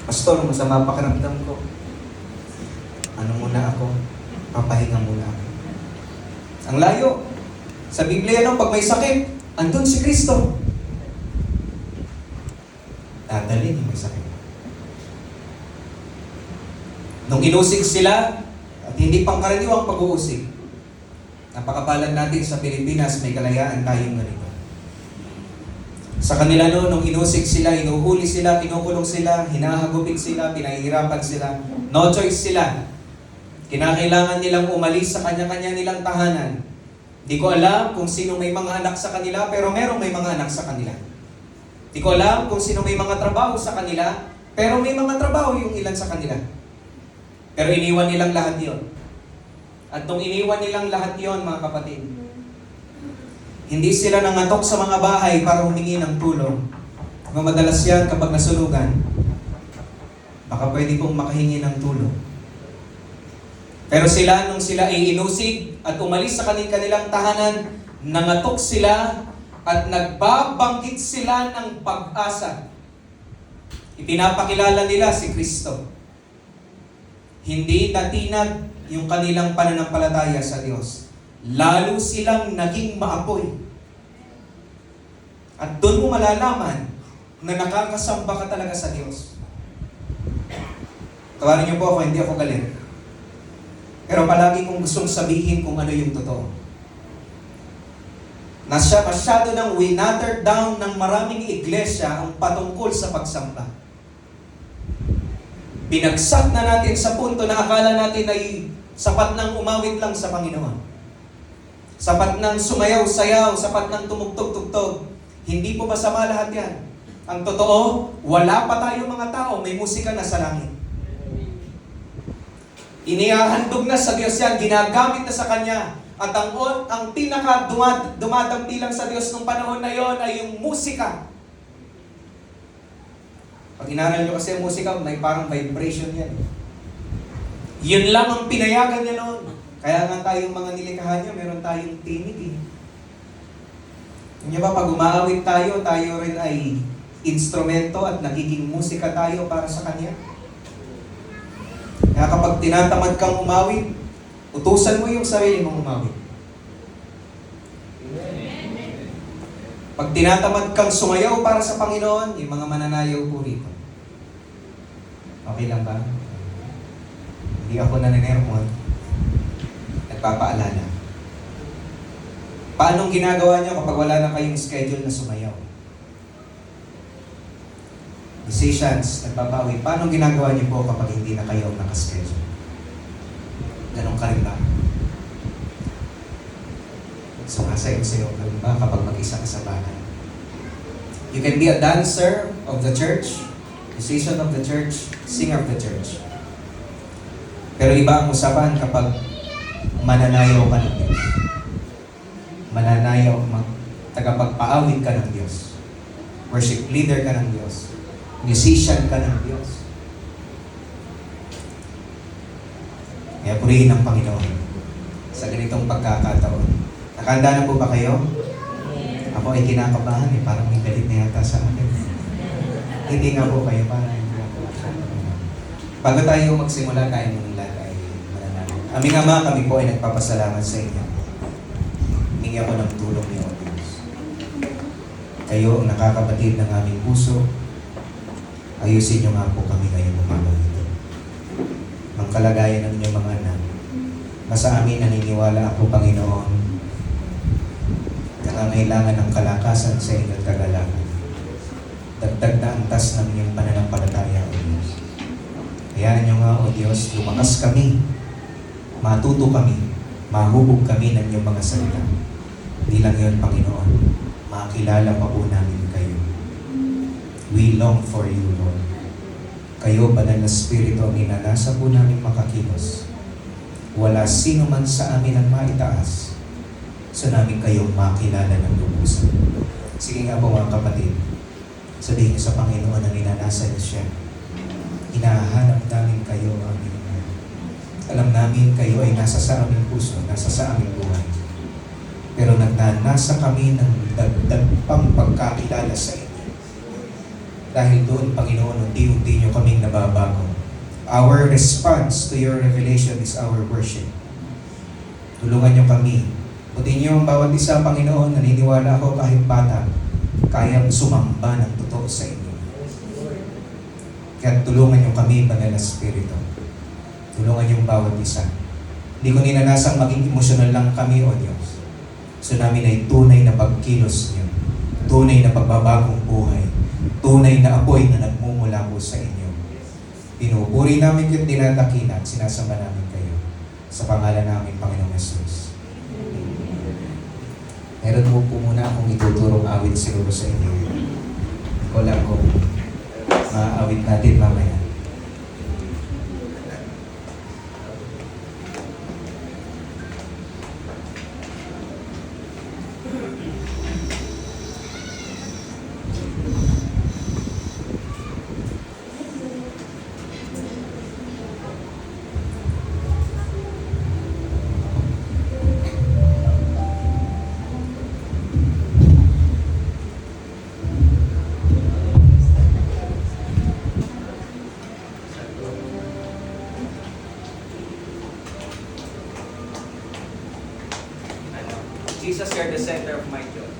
Pastor, masama pakiramdam ko. Ano muna ako? Papahinga muna ako. Ang layo. Sa Biblia, pag may sakit, andun si Kristo. Dadalhin yung may sakit. Nung inusig sila, at hindi pangkaraniwang pag-uusig, napakabalan natin sa Pilipinas, may kalayaan tayong ganito. Sa kanila nung inusig sila, inuhuli sila, kinukulong sila, hinahagupit sila, pinahihirapan sila, no choice sila. Kinakailangan nilang umalis sa kanya-kanya nilang tahanan. Di ko alam kung sino may mga anak sa kanila, pero merong may mga anak sa kanila. Di ko alam kung sino may mga trabaho sa kanila, pero may mga trabaho yung ilan sa kanila. Pero iniwan nilang lahat yon. At nung iniwan nilang lahat yon, mga kapatid, hindi sila nangatok sa mga bahay para humingi ng tulong. Kung madalas yan kapag nasunugan, baka pwede pong makahingi ng tulong. Pero sila, nung sila ay inusig at umalis sa kanilang tahanan, nangatok sila at nagbabangkit sila ng pag-asa. Ipinapakilala nila si Kristo. Hindi natinag yung kanilang pananampalataya sa Diyos. Lalo silang naging maapoy. At doon mo malalaman na nakakasamba ka talaga sa Diyos. Tawarin niyo po ako, hindi ako galit. Pero palagi kong gustong sabihin kung ano yung totoo. Masyado nang winatered down ng maraming iglesia ang patungkol sa pagsamba. Binagsak na natin sa punto na akala natin ay sapat nang umawit lang sa Panginoon. Sapat nang sumayaw-sayaw, sapat nang tumugtog-tugtog. Hindi po masama lahat yan. Ang totoo, wala pa tayo mga tao, may musika na sa langit. Inihahandog na sa Diyos yan, ginagamit na sa Kanya. At ang pinaka dumadampi lang sa Diyos nung panahon na yon ay yung musika. Pag inaral nyo kasi ang musika, may parang vibration yan. Yun lang ang pinayagan niya noon. Kaya nga tayong mga nilikhahan niya, meron tayong tinig. Hindi ba, pag umaawit tayo rin ay instrumento at nagiging musika tayo para sa Kanya. Kaya kapag tinatamad kang umawit, utusan mo yung sarili mong umawit. Pag tinatamad kang sumayaw para sa Panginoon, yung mga mananayaw po rito. Okay lang ba? Hindi ako naninermon. Nagpapaalala. Paanong ginagawa niyo kapag wala na kayong schedule na sumayaw? Musicians, nagpapawi. Paano ginagawa niyo po kapag hindi na kayo nakaschedule? Ganon ka rin ba? Sumasayaw-sayaw ka rin ba kapag mag-isa ka sa bahay? You can be a dancer of the church, musician of the church, singer of the church. Pero iba ang usapan kapag mananayaw ka ng Diyos. Mananayaw, tagapagpaawit ka ng Diyos. Worship leader ka ng Diyos. Musician ka ng Diyos. Kaya purihin ang Panginoon sa ganitong pagkakataon. Nakahanda na po ba kayo? Ako ay kinakabahan parang may galit na yata sa akin. Hindi nga po kayo, parang hindi ako. Bago tayo magsimula, tayo mong lahat ay mananalo. Aming Ama, kami po ay nagpapasalamat sa inyo. Hingi ako ng tulong niyo, O Diyos. Kayo ang nakakabatid ng aming puso. Ayusin niyo nga po kami ngayong umaga ito. Ang kalagayan ng inyong mga anak, sa amin naniniwala ako, Panginoon, nangangailangan ng kalakasan sa inyong kagalakan. Dagdag na antas ng inyong pananampalataya, O Diyos. Hayaan niyo nga, O Diyos, lumakas kami, matuto kami, mahubog kami ng inyong mga salita. Hindi lang yun, Panginoon, makilala pa po namin kayo. We long for you, Lord. Kayo, Banal na Espiritu, ang inanasa po namin makakilos. Wala sino man sa amin ang maitaas sa namin kayong makilala ng lubusan. Sige nga po mga kapatid, sabihin niyo sa Panginoon na ninanasa niyo siya. Hinahanap namin kayo, aming Lord. Alam namin kayo ay nasa sa aming puso, nasa sa aming buhay. Pero nagnanasa kami ng dagdag pang pagkakilala sa inyo. Dahil doon, Panginoon, unti-unti nyo kaming nababago. Our response to your revelation is our worship. Tulungan nyo kami. Putin nyo ang bawat isa, Panginoon, naniniwala ako kahit bata, kayang sumamba ng totoo sa inyo. Kaya tulungan nyo kami, Banal na Espiritu. Tulungan nyo ang bawat isa. Hindi ko ninanasang maging emosyonal lang kami, O Diyos. So namin ay tunay na pagkilos nyo. Tunay na pagbabagong buhay. Tunay na apoy na nagmumula po sa inyo. Pinupuri namin yung dinadakila at sinasamba namin kayo. Sa pangalan namin, Panginoong Yesus. Meron mo po muna akong ituturong awit siguro sa inyo. Ko lang kung maawit natin mamaya. Jesus, you're the center of my joy.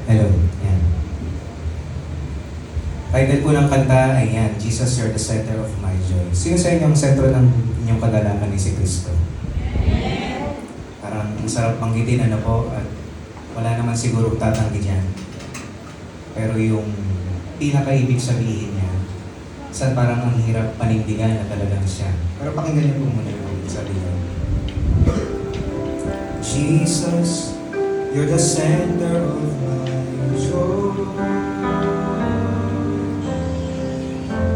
Hello. Yan. Title po ng kanta ay yan, Jesus, you're the center of my joy. Sino sa inyo ang sentro ng inyong kagalakan ni si Kristo? Parang ang sarap banggitin ano po at wala naman siguro tatanggi dyan. Pero yung pinakaibig sabihin niya, sa parang ang hirap panindigan na talagang siya. Pero pakinggan niyo po muna yung sabihin. Jesus, you're the center of my joy.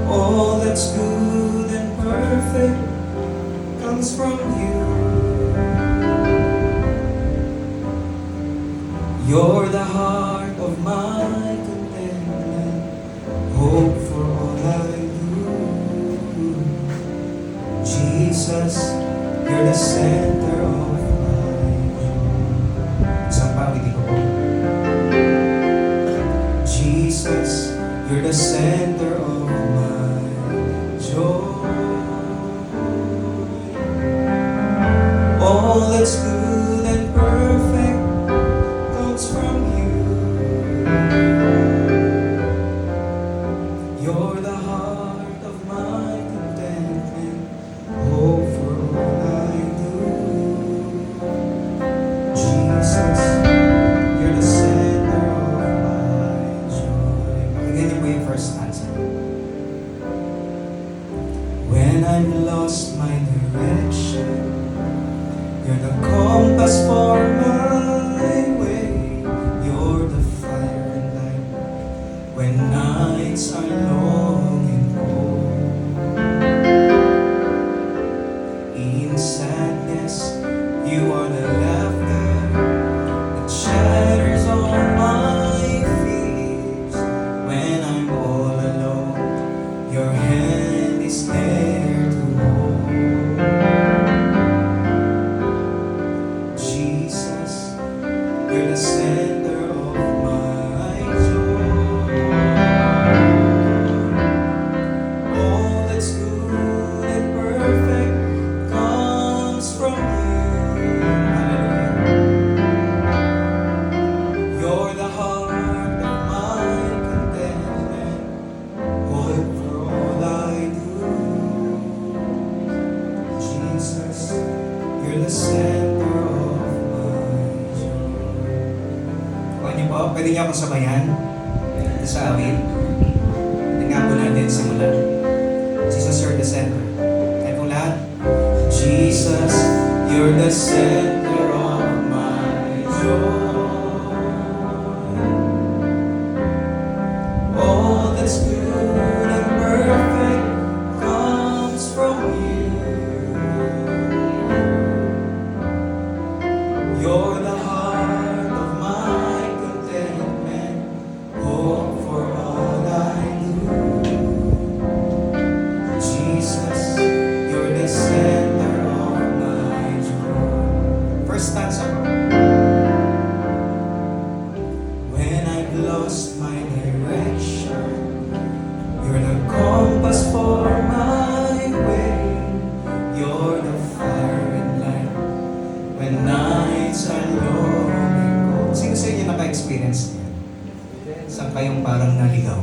All that's good and perfect comes from you. You're the heart of my contentment, hope for all I do. Jesus, you're the center of my joy. Isang pawiti ko po. Jesus, you're the center of my joy. All that's good and perfect comes from you. You're the heart of my contentment, hope for all I do. Jesus, you're the center of my joy. Pakinggan niyo po yung first answer. When I've lost my direction, you're the compass for my way. You're the fire and light when nights are long and cold. In sadness, you are the laughter that shatters all my fears. When I'm all alone, your hand is there to hold. Jesus, you're the center of my joy. All that's good and perfect comes from you. Hallelujah. You're the heart of my contentment, hope for all I do. Jesus, you're the center of my joy. Kuha niyo po, pwede niyo akong sabayan sa awit. Tingnan po natin simula. Jesus, you're the center. Kaya po lahat. Jesus, you're the center of my joy. All that's good and perfect comes from na-experience niya? Saan kayong parang naligaw?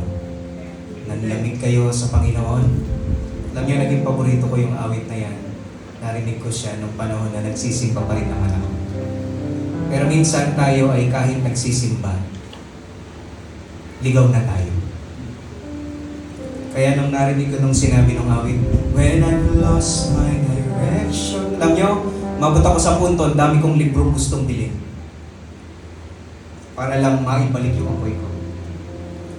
Nanlamig kayo sa Panginoon? Alam niyo, naging paborito ko yung awit na yan. Narinig ko siya nung panahon na nagsisimba pa rin naman ako. Pero minsan tayo ay kahit nagsisimba, ligaw na tayo. Kaya nung narinig ko nung sinabi ng awit, when I've lost my direction. Alam niyo, mabot ako sa punto, ang dami kong libro gustong bilhin. Para lang maibalik yung apoy ko.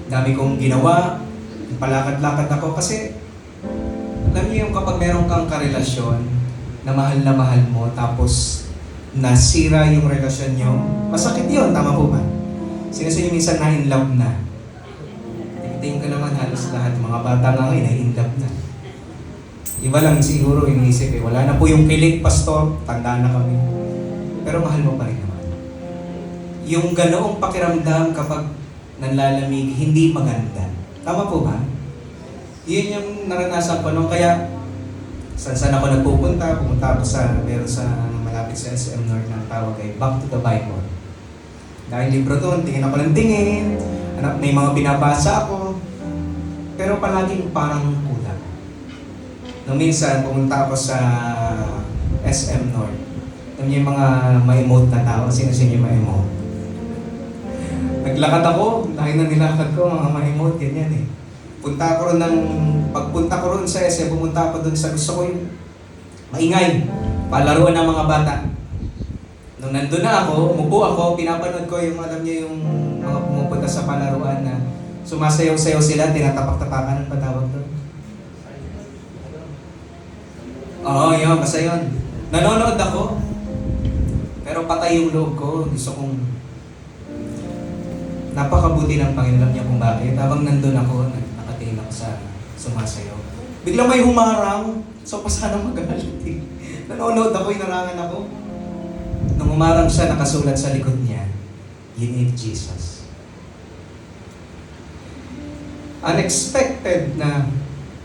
Dami kong ginawa, palakad-lakad ako kasi alam niyo yung kapag meron kang karelasyon na mahal mo tapos nasira yung relasyon niyo, masakit yun, tama po ba? Sino sa inyo minsan na-in love na? Tingin ka naman halos lahat, mga bata nga ngayon na-in love na. Iba lang siguro iniisip wala na po yung kilig, pastor, tanda na kami. Pero mahal mo pa rin naman. Yung ganoong pakiramdam kapag nanlalamig, hindi maganda. Tama po ba? Yun yung naranasan ko nung kaya saan ako nagpupunta, pumunta ako meron sa malapit sa SM North na tawag ay Back to the Bible. Dahil libro doon, tingin ako ng tingin, may mga binabasa ako, pero palaging parang kulang. Nung minsan, pumunta ako sa SM North. Alam niyo yung mga ma-emote na tao, sino ma-emote? Naglakad ako, dahil na nilakad ko, mga ma-emote, ganyan eh. Pagpunta ko ron sa SM, pumunta ako doon sa gusto ko yung maingay, palaruan ng mga bata. Nung nandun na ako, umupo ako, pinapanood ko yung, alam niyo yung mga pumupunta sa palaruan na sumasayaw-sayaw sila, tinatapak-tapakan ng patawag doon. Oo, yun, basta yun. Nanonood ako, pero patay yung loob ko. Gusto kong napakabuti ng Panginoon niya kung bakit. Habang nandun ako, nakatingin ako sa sumasayaw. Biglang may humarang, so pa sana magalit eh. Nanonood ako, inarangan ako. Nung humarang siya, nakasulat sa likod niya, "You need Jesus." Unexpected na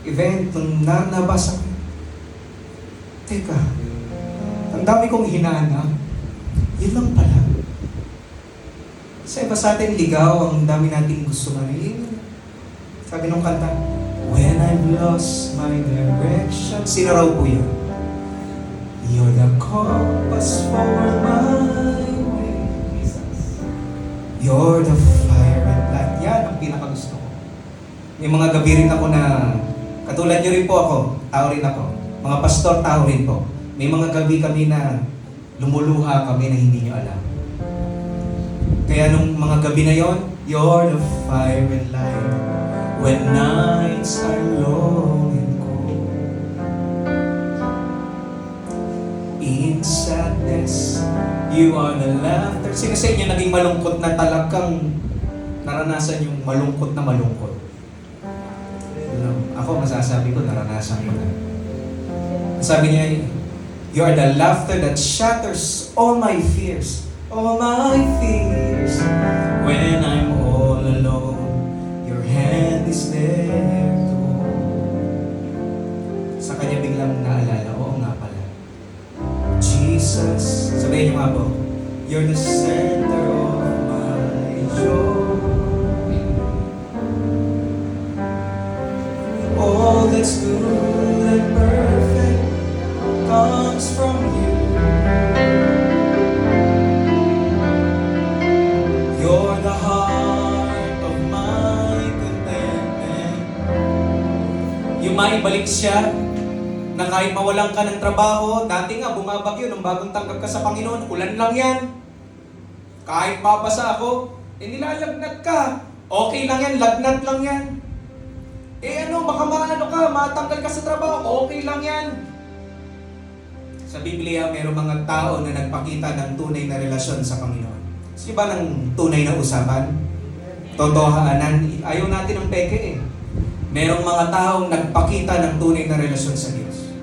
event nung nabasa ko. Teka, ang dami kong hinanap. Yun lang pala. Sa iba sa atin, ligaw, ang dami nating gusto nga. Sabi nung kanta, when I've lost my direction. Sino raw po yun? You're the compass for my way. You're the fire and light. Yan ang pinakagusto ko. May mga gabi rin ako na, katulad nyo rin po ako, tao rin ako. Mga pastor, tao rin po. May mga gabi kami na lumuluha kami na hindi nyo alam. Kaya nung mga gabi na yon, you're the fire and light when nights are long and cold. In sadness, you are the laughter. Sino sa inyo naging malungkot na talagang naranasan yung malungkot na malungkot? Ako masasabi ko, naranasan ko na. Sabi niya, you are the laughter that shatters all my fears. All my fears. When I'm all alone, your hand is there to hold. Sa kanya biglang naalala, oo nga pala. Jesus, sabihin niyo nga po, you're the center of my joy. All that's good and perfect comes from you. You're the heart of my contentment. Yung maibalik siya na kahit mawalan ka ng trabaho, dati nga bumabagyo nung bagong tanggap ka sa Panginoon, ulan lang yan. Kahit babasa ako, nilalagnat ka. Okay lang yan, lagnat lang yan. Baka matanggal ka sa trabaho, okay lang yan. Sa Biblia, mayroong mga tao na nagpakita ng tunay na relasyon sa Panginoon. Sige ba ng tunay na usapan? Totohanan, ayaw natin ng peke eh. Merong mga taong nagpakita ng tunay na relasyon sa Diyos.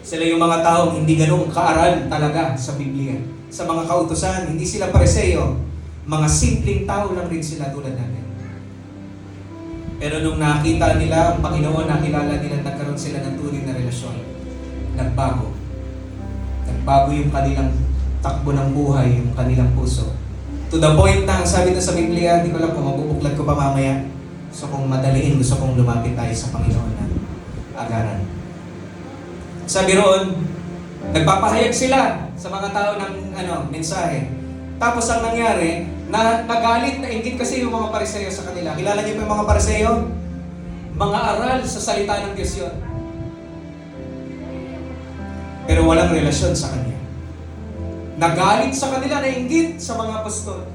Sila yung mga taong hindi ganun kaaral talaga sa Biblia. Sa mga kautusan, hindi sila pareseyo. Mga simpleng tao lang rin sila tulad natin. Pero nung nakita nila ang Panginoon, nakilala nila, nagkaroon sila ng tunay na relasyon. Nagbago. Nagbago yung kanilang takbo ng buhay, yung kanilang puso. To the point na, ang sabi na sa Biblia, di ko alam kung mabubuklat ko pa mamaya. Gusto kong madaliin, gusto kong lumapit tayo sa Panginoon na agaran. Sabi roon, nagpapahayag sila sa mga tao ng mensahe. Tapos ang nangyari, nagalit, nainggit kasi yung mga Pariseo sa kanila. Kilala niyo pa yung mga Pariseo? Mga aral sa salita ng Diyos yun. Pero walang relasyon sa Kanya. Nagalit sa kanila, nainggit sa mga apostol.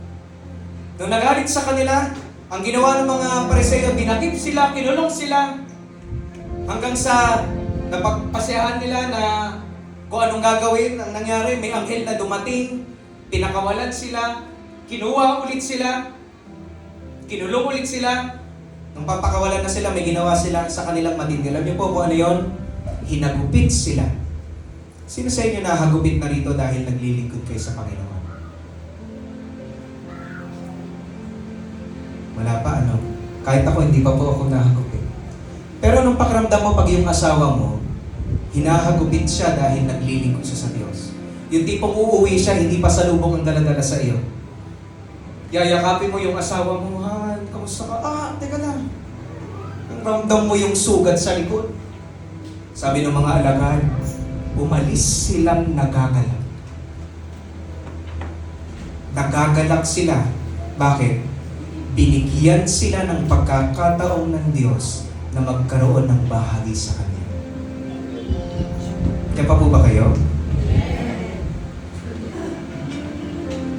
Nung nagalit sa kanila, ang ginawa ng mga Pariseo, dinakip sila, kinulong sila, hanggang sa napagpasehan nila na kung anong gagawin. Ang nangyari, may anghel na dumating, pinakawalan sila, kinuha ulit sila, kinulong ulit sila. Nung papakawalan na sila, may ginawa sila sa kanilang matindi. Alam niyo po kung ano yun? Hinagupit sila. Sino sa inyo nahagupit na rito dahil naglilingkod kayo sa Panginoon? Wala pa, ano? Kahit ako, hindi pa po ako nahagupit. Pero anong pakiramdam mo pag yung asawa mo, hinahagupit siya dahil naglilingkod siya sa Diyos? Yung tipong uuwi siya, hindi pa salubong ang daladala sa iyo. Yayakapin mo yung asawa mo, Han, kamusta ka? Teka lang. Ang ramdam mo yung sugat sa likod. Sabi ng mga alagad, umalis silang nagagalak. Nagagalak sila. Bakit? Binigyan sila ng pagkakataon ng Diyos na magkaroon ng bahagi sa Kanya. Kaya pa po ba kayo?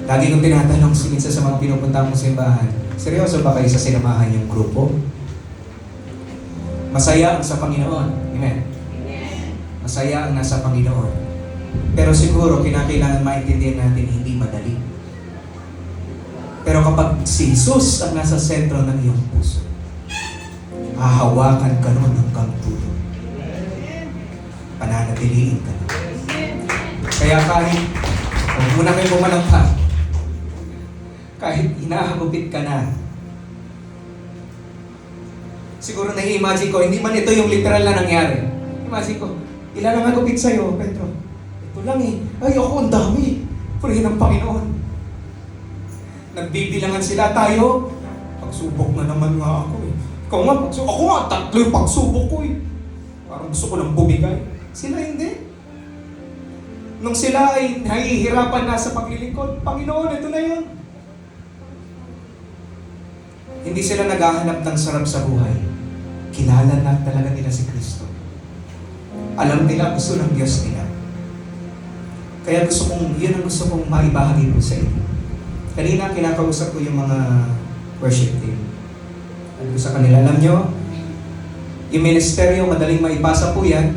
Lagi kong tinatanong minsan sa mga pinupunta kong simbahan, seryoso ba kayo sa sinamahan yung grupo? Masaya ang sa Panginoon. Amen? Masaya ang nasa Panginoon. Pero siguro, kinakailangan maintindihan natin, hindi madali. Pero kapag si Jesus ang nasa sentro ng iyong puso, hahawakan ka nun hanggang dulo. Pananatiliin ka nun. Kaya huwag muna kayo bumalangka. Kahit hinahagupit ka na. Siguro nai-imagine ko, hindi man ito yung literal na nangyari. Imagine ko, ilan ang hagupit sa'yo, Pedro? Ito lang eh. Ay, ako ang dami. Purihin ng Panginoon. Nagbibilangan sila tayo. Pagsubok na naman nga ako eh. Ikaw nga, ako nga, tatlo yung pagsubok ko eh. Parang gusto ko nang bumigay. Sila hindi. Nung sila ay nahihirapan na sa paglilingkod, Panginoon, ito na yun. Hindi sila naghahanap ng sarap sa buhay. Kilala na talaga nila si Kristo. Alam nila gusto ng Diyos nila. Kaya yun ang gusto kong maibahagi po sa inyo. Kanina kinakausap ko yung mga worship team. Ano sa kanila, alam nyo, yung ministeryo, madaling maipasa po yan.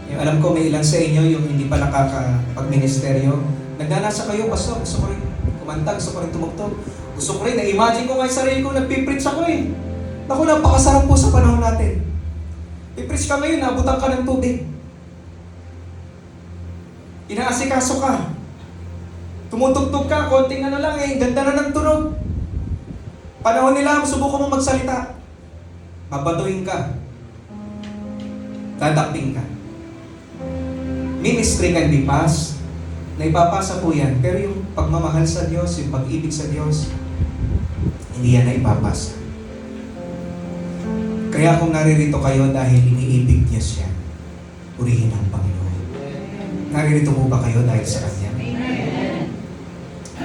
Yung alam ko may ilan sa inyo yung hindi pa nakakapag-ministeryo. Nagnanasa kayo, pastor, gusto ko rin kumanta, gusto ko rin tumugtog. Gusto ko rin, na-imagine ko nga yung sarili ko, nagpipreach ako eh. Naku, napakasarap po sa panahon natin. Pipreach ka ngayon, nabutan ka ng tubig. Inaasikaso ka. Tumutugtog ka, konting lang eh, ganda na ng tunog. Panahon nila, subukan mo magsalita. Babatuin ka. Dadakping ka. Ministry can be passed. Naipapasa po yan. Pero yung pagmamahal sa Diyos, yung pag-ibig sa Diyos, hindi yan naipapasa. Kaya kung naririto kayo dahil iniibig niya siya, purihin ang Panginoon. Naririto po ba kayo dahil sa Kanya?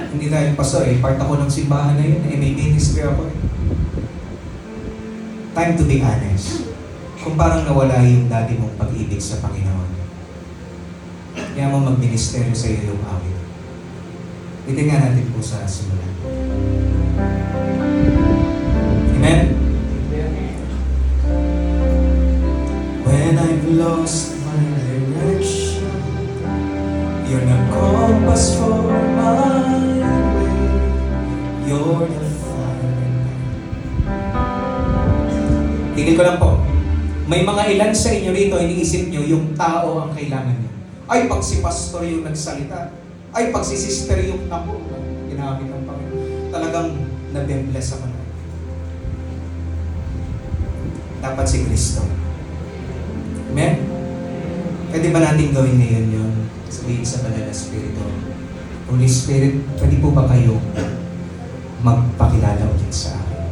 Hindi dahil pastor part ako ng simbahan na yun, may ministry ako eh. Time to be honest. Kung parang nawala yung dati mong pag-ibig sa Panginoon, kaya mo mag-ministeryo sa iyo yung awit. Itingnan natin po sa simulan. Amen? When I've lost my direction, you're the compass for my way. You're the fire. Tingin ko lang po. May mga ilan sa inyo rito, iniisip nyo yung tao ang kailangan nyo. Ay, pag si pastor yung nagsalita. Ay, pag si sister yung naku, ginamit ng Panginoon. Talagang nabembless ako na. Dapat si Kristo. Amen? Pwede ba natin gawin ngayon yun? Sabihin sa Banal na Espiritu. Holy Spirit, pwede po ba kayo magpakilala ulit sa akin.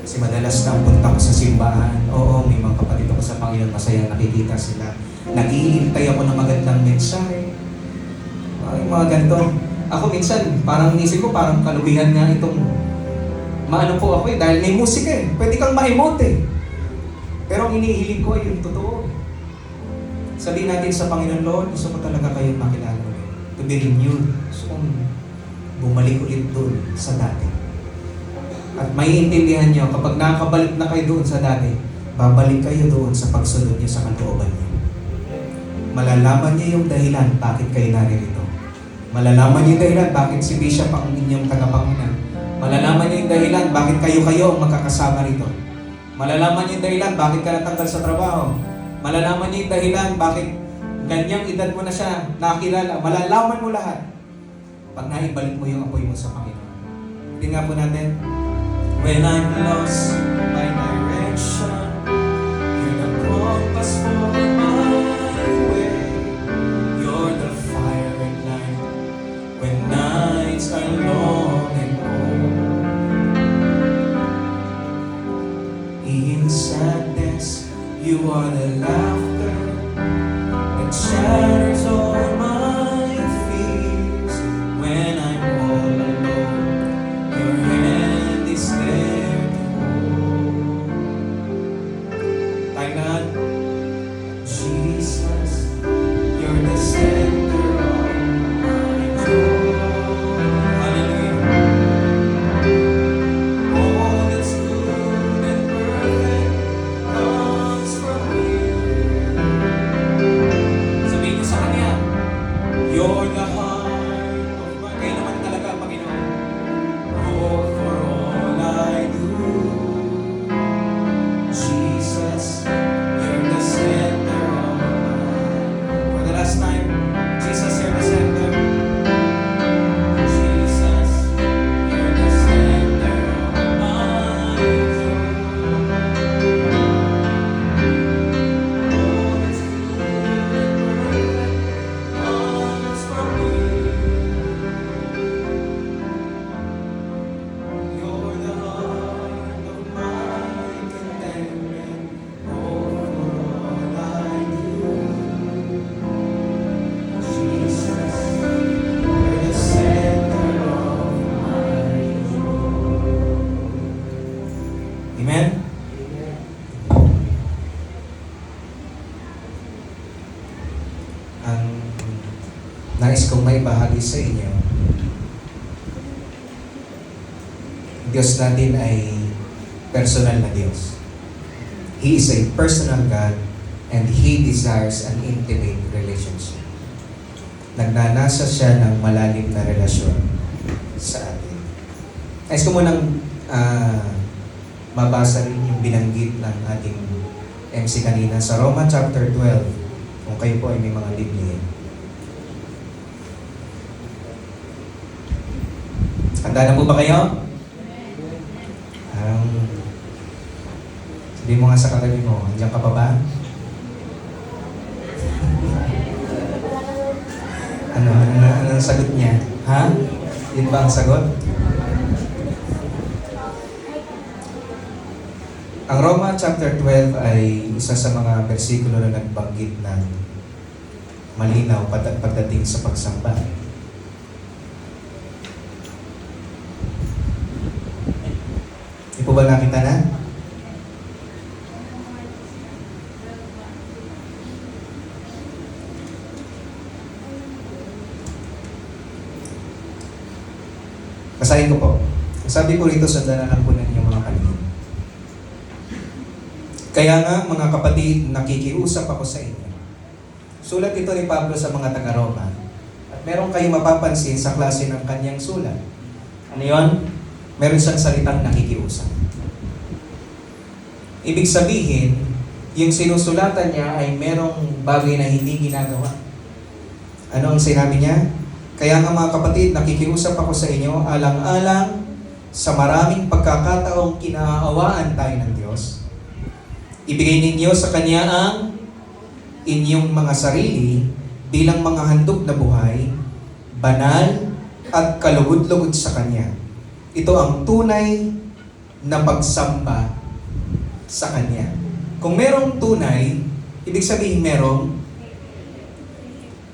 Kasi madalas na ang punta ko sa simbahan, oo, may mga kapatid ako sa Panginoon, masaya nakikita sila. Nag-iintay ako ng magandang mensahe. Mga ganito. Ako minsan, parang inisip ko, parang kalubihan nga itong maano po ako dahil may musika Pwede kang ma-emote Pero ang inihiling ko ay yung totoo. Sabihin natin sa Panginoon, Lord, gusto ko talaga kayong makilala ulit. To be renewed. Gusto kong bumalik ulit doon sa dati. At maiintindihan nyo, kapag nakakabalik na kayo doon sa dati, babalik kayo doon sa pagsunod nyo sa kalooban nyo. Malalaman nyo yung dahilan bakit kayo naririto. Malalaman nyo yung dahilan bakit si Bishop ang inyong tagapanguna. Malalaman nyo yung dahilan bakit kayo ang magkakasama rito. Malalaman nyo yung dahilan bakit ka natanggal sa trabaho. Malalaman nyo yung dahilan bakit ganyang edad mo na siya nakilala. Malalaman mo lahat pag naibalik mo yung apoy mo sa Panginoon. Tingnan po natin. When I'm lost my direction, you're the compass for my way. You're the fire and light when nights are long and cold. In sadness, you are the laughter that shatters all my fears. When I'm all alone, your hand is there to hold. Tayo na. Jesus, you're the center of my joy. Hallelujah. All that's good and perfect comes from you. Sabihin niyo sa Kanya, you're the heart of my... Kayo naman talaga, Panginoon. Oh, for all I do. Jesus, you're the center of my... For the last time, Jesus, you're the center. Jesus, you're the center of my joy. All that's good and perfect comes from you. You're the heart of my contentment. Oh, for all I do. Jesus, you're the center of my joy. Amen? Ang nais kong may bahagi sa inyo, Diyos natin ay personal na Diyos. He is a personal God and He desires an intimate relationship. Nagnanasa siya ng malalim na relasyon sa atin. Nais ko munang mabasa rin yung binanggit ng ating MC kanina sa Roma chapter 12, kung kayo po ay may mga Biblia. Handa na po ba kayo? Sabi mo nga sa katabi mo, andiyan ka pa ba? Ano ang sagot niya? Ha? Yun ba ang sagot? Ang Roma chapter 12 ay isa sa mga bersikulo na nagbanggit ng malinaw pagdating sa pagsamba. Di po ba nakita na? Basahin ko po. Sabi ko rito, sandalan lang po ninyo mga kalihim. Kaya nga, mga kapatid, nakikiusap ako sa inyo. Sulat ito ni Pablo sa mga taga-Roma. At meron kayong mapapansin sa klase ng kanyang sulat. Ano yun? Meron siyang salitang nakikiusap. Ibig sabihin, yung sinusulatan niya ay merong bagay na hindi ginagawa. Ano ang sinabi niya? Kaya nga mga kapatid, nakikiusap ako sa inyo, alang-alang sa maraming pagkakataong kinaawaan tayo ng Diyos. Ibigay ninyo sa Kanya ang inyong mga sarili bilang mga handog na buhay, banal at kalugod-lugod sa Kanya. ito ang tunay na pagsamba sa Kanya. Kung merong tunay, ibig sabihin merong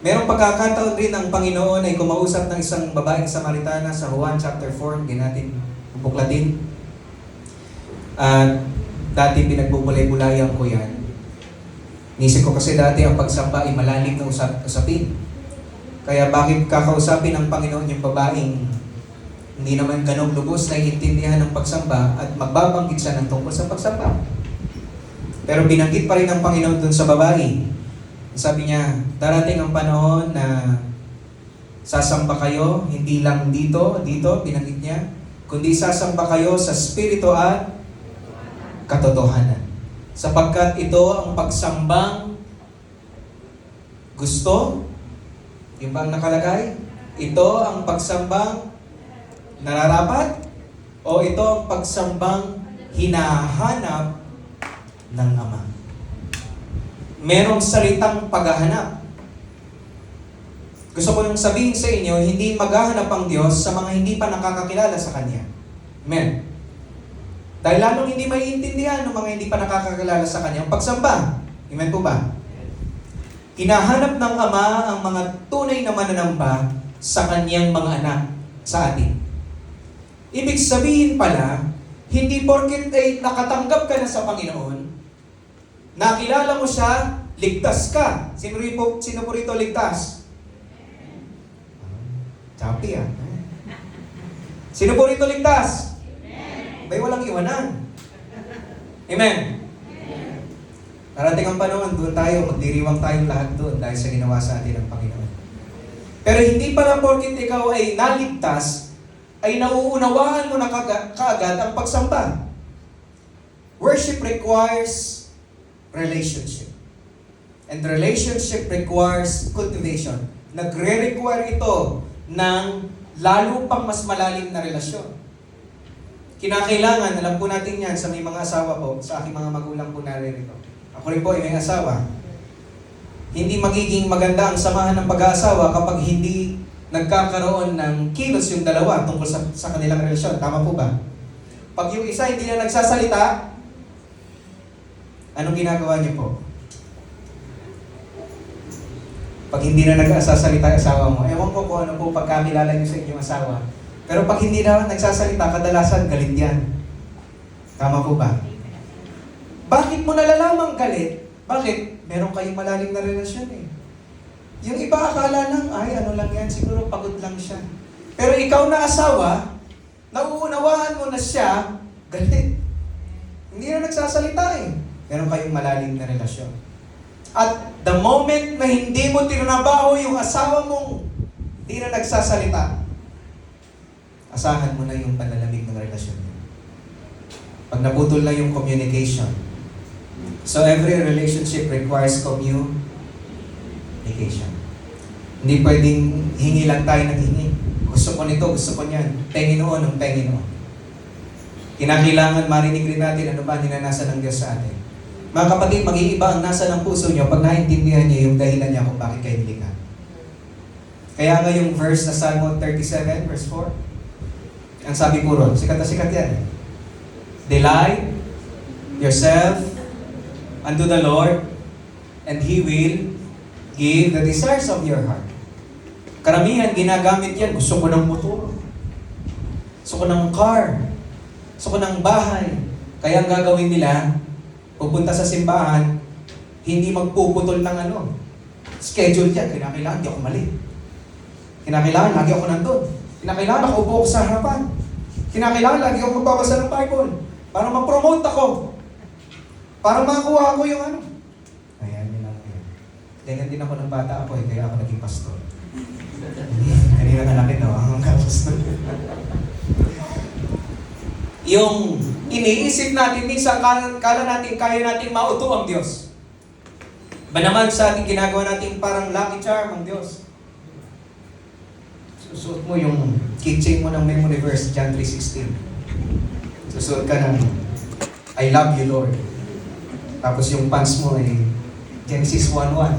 pagkakataon rin ang Panginoon ay kumausap ng isang babaeng Samaritana sa Juan chapter 4, hindi natin bubuklatin. At dati pinagbubulay-bulayan ko yan. Nisip ko kasi dati ang pagsamba ay malalim na usapin. Kaya bakit kakausapin ng Panginoon yung babaeng hindi naman ganong lubos na iintindihan ng pagsamba at magbabanggit siya ng tungkol sa pagsamba. Pero binanggit pa rin ng Panginoon dun sa babae. Sabi niya, darating ang panahon na sasamba kayo, hindi lang dito, binanggit niya, kundi sasamba kayo sa Espiritu at katotohanan. Sapagkat ito ang pagsambang gusto, yung bang nakalagay, ito ang pagsambang nararapat, o ito ang pagsambang hinahanap ng Ama. Merong salitang paghahanap. Gusto ko nang sabihin sa inyo, hindi maghahanap ang Diyos sa mga hindi pa nakakakilala sa Kanya. Amen. Dahil lalong hindi maiintindihan ng mga hindi pa nakakakilala sa Kanya ang pagsamba. Amen po ba? Hinahanap ng Ama ang mga tunay na mananamba sa Kanyang mga anak sa atin. Ibig sabihin pala, hindi porket ay nakatanggap ka na sa Panginoon, nakilala mo siya, ligtas ka. Sino po rito ligtas? Chapi ah. Sino po rito ligtas? May walang iwanan. Amen. Parating ang panahon, doon tayo, magdiriwang tayong lahat doon dahil sa ginawa sa atin ng Panginoon. Pero hindi pala porket ikaw ay naligtas, ay nauunawaan mo na kaagad ang pagsamba. Worship requires relationship. And relationship requires cultivation. Nagre-require ito ng lalo pang mas malalim na relasyon. Kinakailangan, alam po natin yan sa may mga asawa po, sa aking mga magulang po naririto. Ako rin po ay may asawa. Hindi magiging maganda ang samahan ng pag-aasawa kapag hindi nagkakaroon ng kilos yung dalawa tungkol sa kanilang relasyon. Tama po ba? Pag yung isa hindi na nagsasalita, anong ginagawa niyo po? Pag hindi na nagsasalita yung asawa mo, ewan ko kung ano po pagkakilala niyo sa inyong asawa. Pero pag hindi na nagsasalita, kadalasan galit yan. Tama po ba? Bakit mo nalalamang galit? Bakit? Meron kayong malalim na relasyon eh. Yung iba akala lang, ay ano lang yan, siguro pagod lang siya. Pero ikaw na asawa, nauunawaan mo na siya, galit. Hindi na nagsasalita eh. Meron kayong malalim na relasyon. At the moment na hindi mo tinabaho yung asawa mong hindi na nagsasalita, asahan mo na yung panlalamig ng relasyon niyo. Pag naputol na yung communication. So every relationship requires communication. Hindi pwedeng hingi lang tayo ng hingi. Gusto ko nito, gusto ko niyan. Pengin noon, ang pengin noon. Kinakailangan marinig rin natin ano ba ninanasa ng Diyos sa atin. Mga kapatid, mag-iiba ang nasa ng puso niyo pag naintindihan niyo yung dahilan niya kung bakit kayo nilikha. Kaya nga yung verse na Psalm 37, verse 4, ang sabi po ron, sikat na sikat yan. Delight yourself unto the Lord, and He will give the desires of your heart. Karamihan, ginagamit yan. Gusto ko ng motor. Gusto ko ng car. Gusto ko ng bahay. Kaya ang gagawin nila, pupunta sa simbahan, hindi magpuputol ng schedule yan. Kinakailangan, di ako mali. Kinakailangan, lagi ako nandun. Kinakailangan, nakaupo ako sa harapan. Kinakailangan, lagi ako magbabasa ng Bible. Para ma-promote ako. Para makuha ko yung Ayan, yun lang yun. Ganyan din ako ng bata ako kaya ako naging pastor. Kanina ka natin, no? Ang pastor. Yung iniisip natin, minsan kala natin, kaya natin mauto ang Diyos. Ba naman sa ating ginagawa natin parang lucky charm ang Diyos. Susuot mo yung keychain mo ng memory verse, John 3:16. Susuot ka ng I love you, Lord. Tapos yung pants mo ay Genesis 1:1.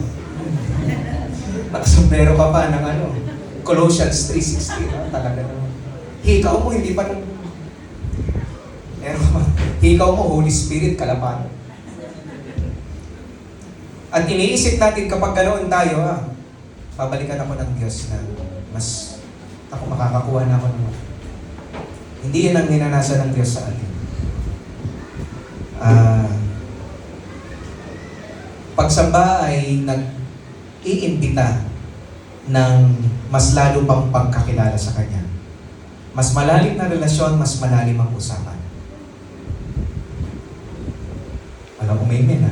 Nakasombrero ka pa ng Colossians 3:16. Talaga naman. Hikaw mo, hindi pa hikaw mo, Holy Spirit, kalapan. At iniisip natin kapag ganoon tayo, babalikan ako ng Diyos na mas ako makakakuha na ako naman. Hindi yan ang ninanasa ng Diyos sa atin. Pagsamba ay nag-iimbita ng mas lalo pang pagkakilala sa Kanya. Mas malalim na relasyon, mas malalim ang usapan. Alam ko may amen, ha?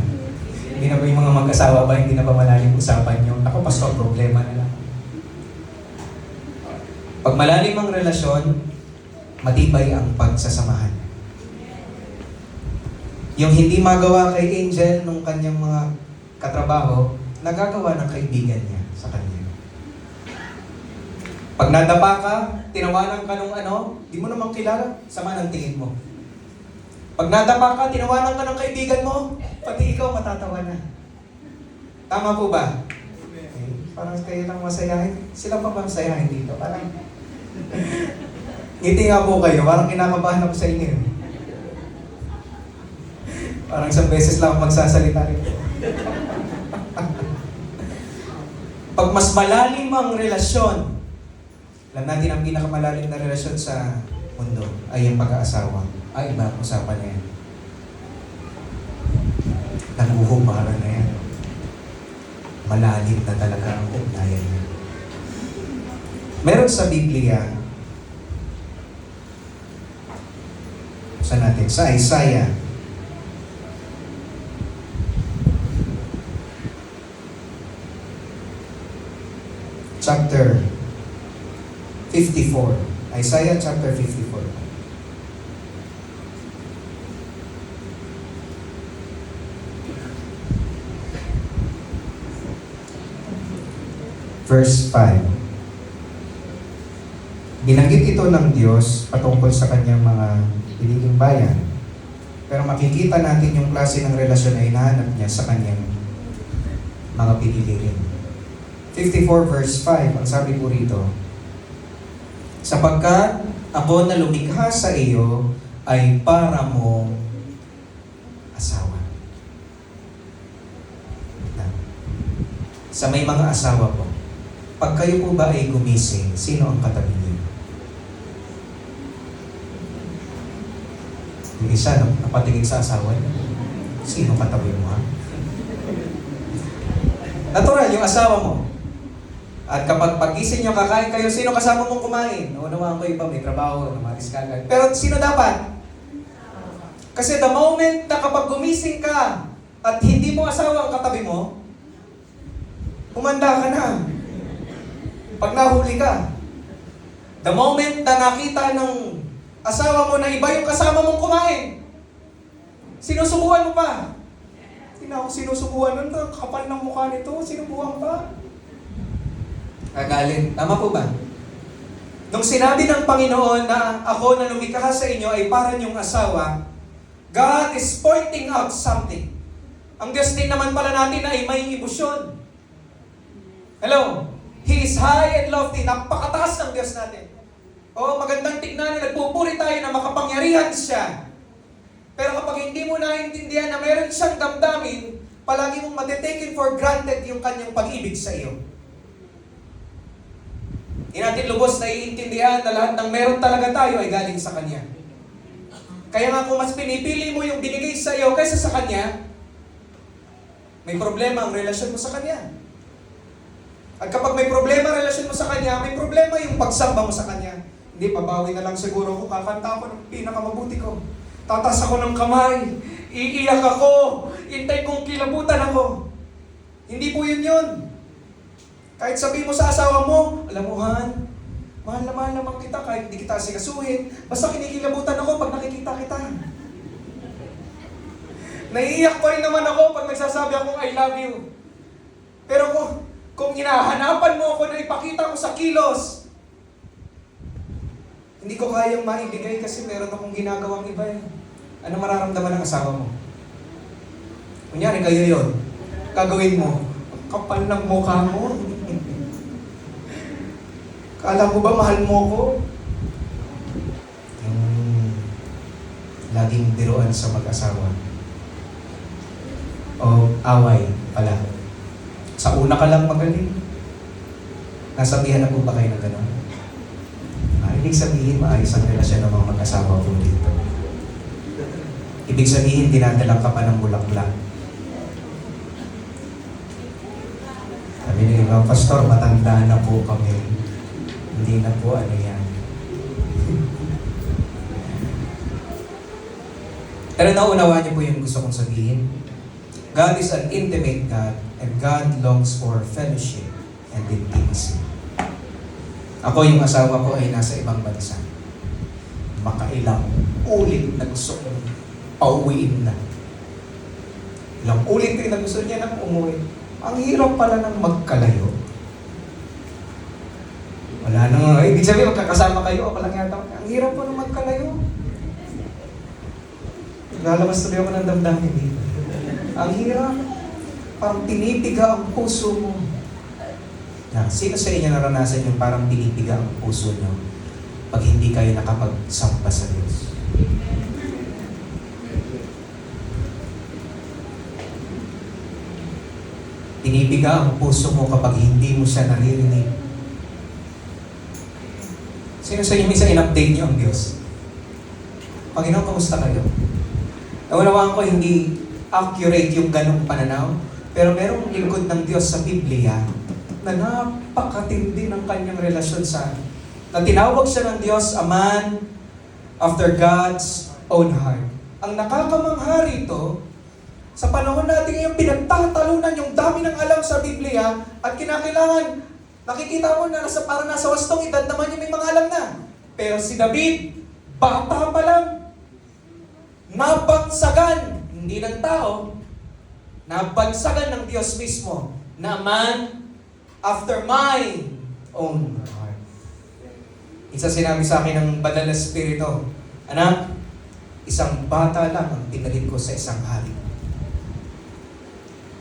Hindi na ba yung mga mag-asawa ba, hindi na ba malalim usapan nyo? Ako, pastor, problema na lang. Pag malalim ang relasyon, matibay ang pagsasamahan. Yung hindi magawa kay Angel nung kanyang mga katrabaho, nagagawa ng kaibigan niya sa kanya. Pag nadapa ka, tinawanan ka nung di mo naman kilala, sama ng tingin mo. Pag nadapa ka, tinawanan ka ng kaibigan mo, pati ikaw matatawa na. Tama po ba? Okay. Parang kayo lang masayahin. Sila pa ba masayahin dito? Parang ngiti nga po kayo, parang kinakabahan ako sa inyo. Parang isang beses lang magsasalita rin. Pag mas malalim ang relasyon, alam natin ang pinakamalalim na relasyon sa mundo ay ang pag-aasawa. Ay, iba ang usapan na yan. Naguhumaran na yan. Malalim na talaga ang ugnayan niya. Meron sa Biblia, sa natin, sa Isaiah, chapter 54. Isaiah chapter 54. Verse 5. Binanggit ito ng Diyos patungkol sa kanyang mga piniging bayan. Pero makikita natin yung klase ng relasyon na hinahanap niya sa kanyang mga pinili rin. 54 verse 5, ang sabi po rito, sapagkat ako na lumikha sa iyo ay para mong asawa. Sa may mga asawa po, pag kayo po ba ay gumising, sino ang katabi niyo? Yung isa, napatingin sa asawa niya. Sino katabi mo, ha? Natural, yung asawa mo. At kapag pagising nyo, kakain kayo, sino kasama mong kumain? O naman ko iba, may trabaho, namaris ka agad. Pero sino dapat? Kasi the moment na kapag gumising ka at hindi mo asawa ang katabi mo, humanda ka na. Pag nahuli ka. The moment na nakita ng asawa mo na iba yung kasama mong kumain, sinusubuan mo pa. Hindi na ako sinusubuan nun, kapal ng mukha nito, sinubuhan pa. Kagalit. Tama po ba? Nung sinabi ng Panginoon na ako na lumikha sa inyo ay para niyong asawa, God is pointing out something. Ang Diyos din naman pala natin ay may ibusyon. Hello? He is high and lofty. Napakataas ng Diyos natin. O magandang tignan na nagpupuri tayo na makapangyarihan siya. Pero kapag hindi mo naiintindihan na meron siyang damdamin, palagi mong matitaken for granted yung kanyang pag-ibig sa iyo. Hindi natin lubos na iintindihan na lahat ng meron talaga tayo ay galing sa Kanya. Kaya nga kung mas pinipili mo yung binigay sa iyo kaysa sa Kanya, may problema ang relasyon mo sa Kanya. At kapag may problema ang relasyon mo sa Kanya, may problema yung pagsamba mo sa Kanya. Hindi, pabawi na lang siguro ko, kakanta ako ng pinakamabuti ko. Tatas ako ng kamay, iiyak ako, hintay kong kilabutan ako. Hindi po yun. Kahit sabihin mo sa asawa mo, alam mo Han, mahal naman kita kahit hindi kita asikasuhin, basta kinikilabutan ako pag nakikita kita. Naiiyak pa rin naman ako pag nagsasabi akong I love you. Pero kung hinahanapan mo ako na ipakita ko sa kilos, hindi ko kayang maibigay kasi meron akong ginagawang iba eh. Ano mararamdaman ng asawa mo? Kunyari kayo yon, gagawin mo, kapal ng mukha mo. Kala mo ba mahal mo ko? laging biruan sa mag-asawa. O away pala. Sa una ka lang magaling. Nasabihan na po ba kayo ng gano'n? Ibig sabihin, maayos ang relasyon ng mga mag-asawa po dito. Ibig sabihin, dinadalang ka pa ng bulaklak. Sabi ni Ibang Pastor, matanda na po kami. Hindi na po ano yan. Pero naunawaan niyo po yung gusto kong sabihin. God is an intimate God and God longs for fellowship and intimacy. Ako yung asawa ko ay nasa ibang bansa. Makailang ulit na gusto kong pauwiin na. Ilang ulit rin na gusto niya nang umuwi. Ang hirap pala ng magkalayo. Wala nang, ibig sabihin magkakasama kayo, ako lang yata. Ang hirap pa ng magkalayo. Lalabas tuloy ako ng damdamin dito. Ang hirap. Parang tinipiga ang puso mo. Na, sino sa inyo naranasan yung parang tinipiga ang puso nyo pag hindi kayo nakapagsampa sa Diyos? Tinipiga ang puso mo kapag hindi mo siya naririnig. Sino sa inyo minsan in-update nyo ang Diyos? Panginoon, kamusta kayo? Naunawaan ko hindi accurate yung ganong pananaw, pero merong lingkod ng Diyos sa Biblia na napakatindi ng kanyang relasyon na tinawag siya ng Diyos a man after God's own heart. Ang nakakamangha rito, sa panahon natin ngayon, pinagtatalunan yung dami ng alam sa Biblia at kinakailangan, nakikita mo na parang nasa wastong edad naman yung may mga alam na. Pero si David, bata pa lang, nabagsagan, hindi ng tao, nabagsagan ng Diyos mismo, na man after my own heart. Isa sinabi sa akin ng Banal na Espiritu, anak, isang bata lang ang pinalit ko sa isang hari.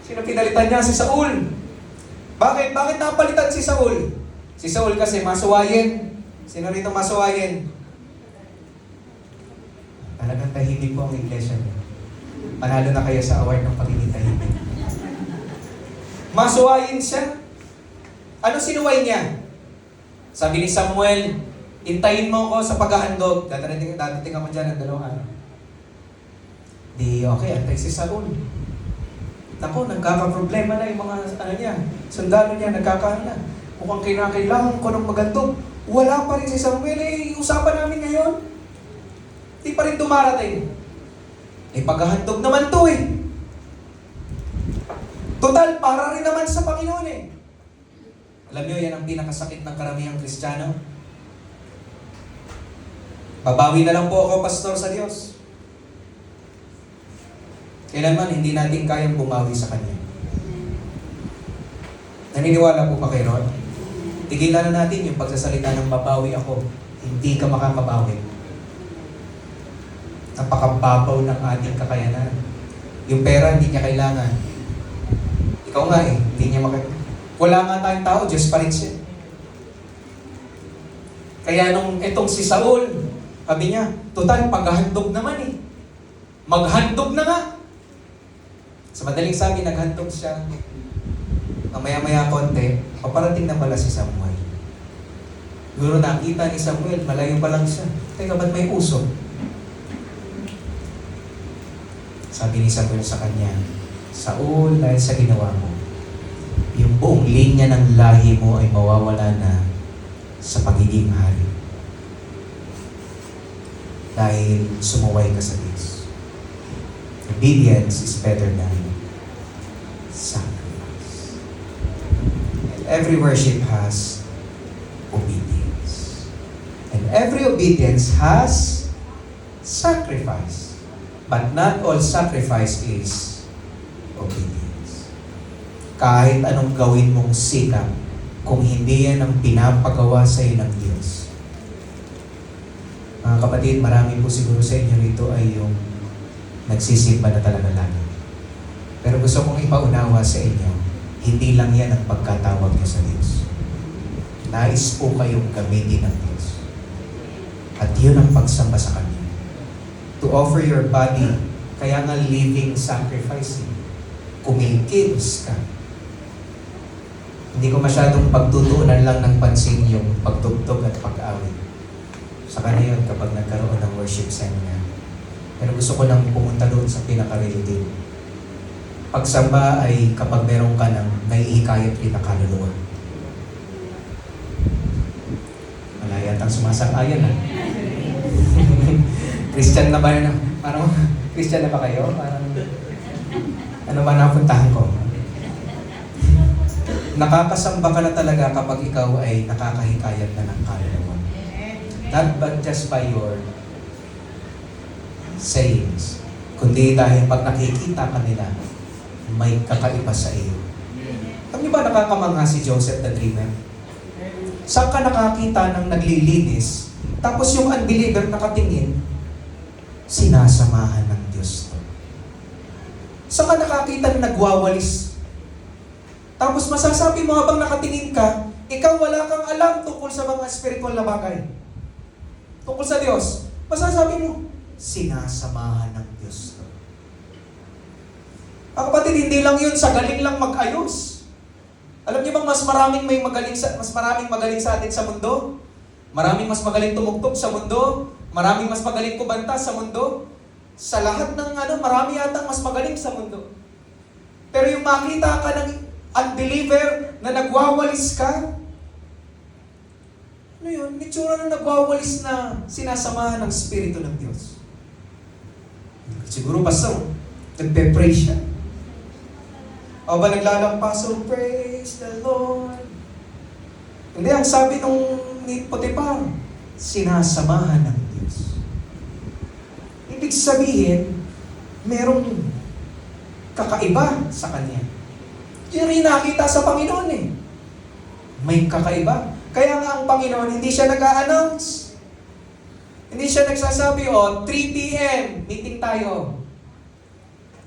Sino pinalitan niya? Si Saul. Bakit? Bakit napalitan si Saul? Si Saul kasi masuwayin. Sino rito masuwayin? Talagang tahimik po ang iglesia niyo. Panalo na kayo sa award ng pagiging tahimik. Masuwayin siya. Ano sinuway niya? Sabi ni Samuel, intayin mo ko sa paghahandog. Dadating ako dyan ng 2 araw. Di, okay, antay si Saul. Naku, nagkakaproblema na yung mga sundalo niya, nagkakaano na. Mukhang kinakailangan ko ng magandog. Wala pa rin si Samuel, usapan namin ngayon. Di pa rin dumarating. Paghahandog naman to Total, para rin naman sa Panginoon Alam niyo, yan ang pinakasakit ng karamihang Kristiyano. Babawi na lang po ako, pastor, sa Diyos. Kailanman, hindi natin kayang bumawi sa Kanya. Naniniwala po ba kayo ron? Tigilan na natin yung pagsasalita ng babawi ako. Hindi ka makakabawi. Napakababaw ng ating kakayanan. Yung pera, hindi niya kailangan. Ikaw nga hindi niya wala nga tayong tao, Diyos pa rin siya. Kaya nung itong si Saul, sabi niya, total, paghahandog naman Maghandog na nga. Sa madaling sabi, naghandog siya. Maya-maya konti, paparating na pala si Samuel. Guro nakita ni Samuel, malayo pa lang siya. Teka, ba't may usok? Sabi ni Samuel sa kanya, Saul, dahil sa ginawa mo, yung buong linya ng lahi mo ay mawawala na sa pagiging hari. Dahil sumuway ka sa Diyos. Obedience is better than sacrifice. And every worship has obedience. And every obedience has sacrifice. But not all sacrifice is obedience. Kahit anong gawin mong sikap, kung hindi yan ang pinapagawa sa iyo ng Diyos. Mga kapatid, marami po siguro sa inyo rito ay yung nagsisimba na talaga lagi. Pero gusto kong ipaunawa sa inyo, hindi lang yan ang pagkatawag niyo sa Diyos. Nais po kayong gamitin ng Diyos. At yun ang pagsamba sa Kanya. to offer your body, kaya nga living sacrifice. Kumikils ka. Hindi ko masyadong pagtutuunan lang ng pansin yung pagtugtog at pag-awit. Sa kanya yun kapag nagkaroon ng worship seminar. Pero gusto ko nang pumunta doon sa pinaka-relative. Pagsamba ay kapag meron ka ng naiikayat rin na kaluluwa. Wala yatang sumasang-ayon ha. Christian na ba na? Parang, Christian na ba kayo? Parang, ano ba napuntahan ko? Nakakasamba ka na talaga kapag ikaw ay nakakahikayat na ng kaluluwa. Not but just by your sayings, kundi dahil pag nakikita ka nila, may kakaiba sa iyo. Alam niyo ba nakakamangha si Joseph the Dreamer? Saan ka nakakita ng naglilinis, tapos yung unbeliever nakatingin, sinasamahan ng Diyos to. Saan ka nakakita ng nagwawalis? Tapos masasabi mo habang nakatingin ka, ikaw wala kang alam tungkol sa mga spiritual na bagay. Tungkol sa Diyos. Masasabi mo, sinasamahan ng Diyos to. Ang kapatid, hindi lang yun sa galing lang mag-ayos. Alam niyo bang mas maraming magaling sa atin sa mundo? Maraming mas magaling tumugtog sa mundo? Maraming mas magaling kumanta sa mundo? Sa lahat ng marami yatang mas magaling sa mundo. Pero yung makita ka ng unbeliever na nagwawalis ka, ano yun? Itsura na nagwawalis na sinasamahan ng Espiritu ng Diyos. Siguro pastor, nagpe-pray siya. O ba naglalampaso, praise the Lord. Hindi, ang sabi ni Potiphar, sinasamahan ng Diyos. Ibig sabihin, merong kakaiba sa kanya. Yun rin nakita sa Panginoon eh. May kakaiba. Kaya nga ang Panginoon, hindi siya nag-a-announce. Hindi siya nagsasabi, 3 p.m., meeting tayo.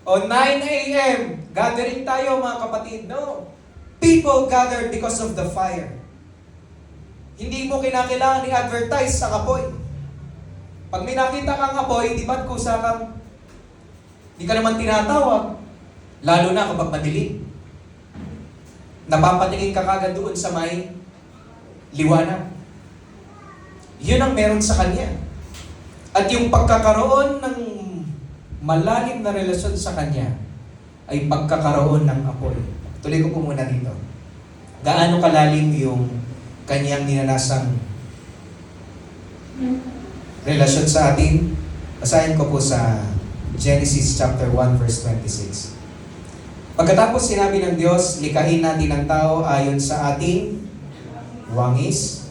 O 9 a.m., gathering tayo mga kapatid. No. People gather because of the fire. Hindi mo kinakailangan i-advertise ang apoy. Pag may nakita kang apoy, di ba't kusa kang, di ka naman tinatawag. Lalo na kapag madilim. Napapatingin ka kagad doon sa may liwanag. Yun ang meron sa kanya. At yung pagkakaroon ng malalim na relasyon sa kanya ay pagkakaroon ng apoy. Tuloy ko po muna dito. Gaano kalalim yung kanyang ninanasang relasyon sa atin? Basahin ko po sa Genesis chapter 1 verse 26. Pagkatapos sinabi ng Diyos, likhain natin ang tao ayon sa ating wangis.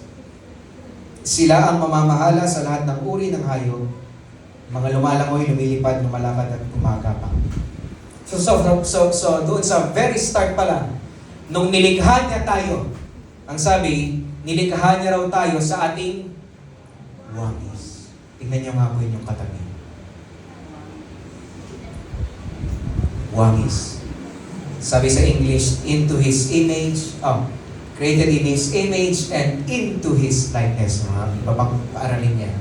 Sila ang mamamahala sa lahat ng uri ng hayop, mga lumalangoy, lumilipad, lumalakad at gumagapang. So doon sa very start pa lang, nung nilikha niya tayo, ang sabi, nilikha niya raw tayo sa ating wangis. Tingnan niyo nga po yung katabi. Wangis. Sabi sa English, into His image, created in His image and into His likeness. Iba pang paaralin niya.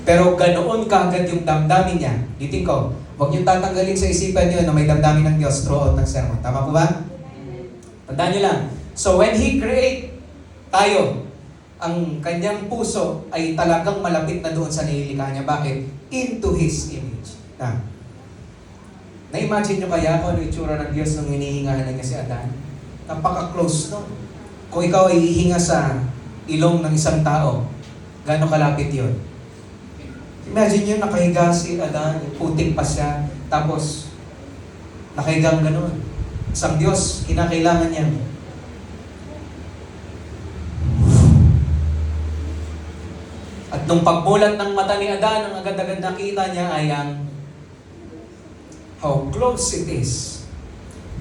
Pero ganoon kaagad yung damdamin niya. Ditin ko, huwag niyong tatanggalin sa isipan niyo na may damdamin ng Diyos throughout ng sermon. Tama po ba? Tandaan niyo lang. So when He create tayo, ang kanyang puso ay talagang malapit na doon sa nilikha niya. Bakit? Into His image. Na-imagine nyo kaya kung ano itsura ng Diyos nung hinihingahan niya si Adan? Napaka-close, no? Kung ikaw ay hihinga sa ilong ng isang tao, gaano kalapit yun? Imagine nyo, nakahiga si Adan, putik pa siya, tapos nakahigang ganun. Isang Diyos, kinakailangan niya. At nung pagbulat ng mata ni Adan, ang agad-agad nakita niya ay ang how close it is.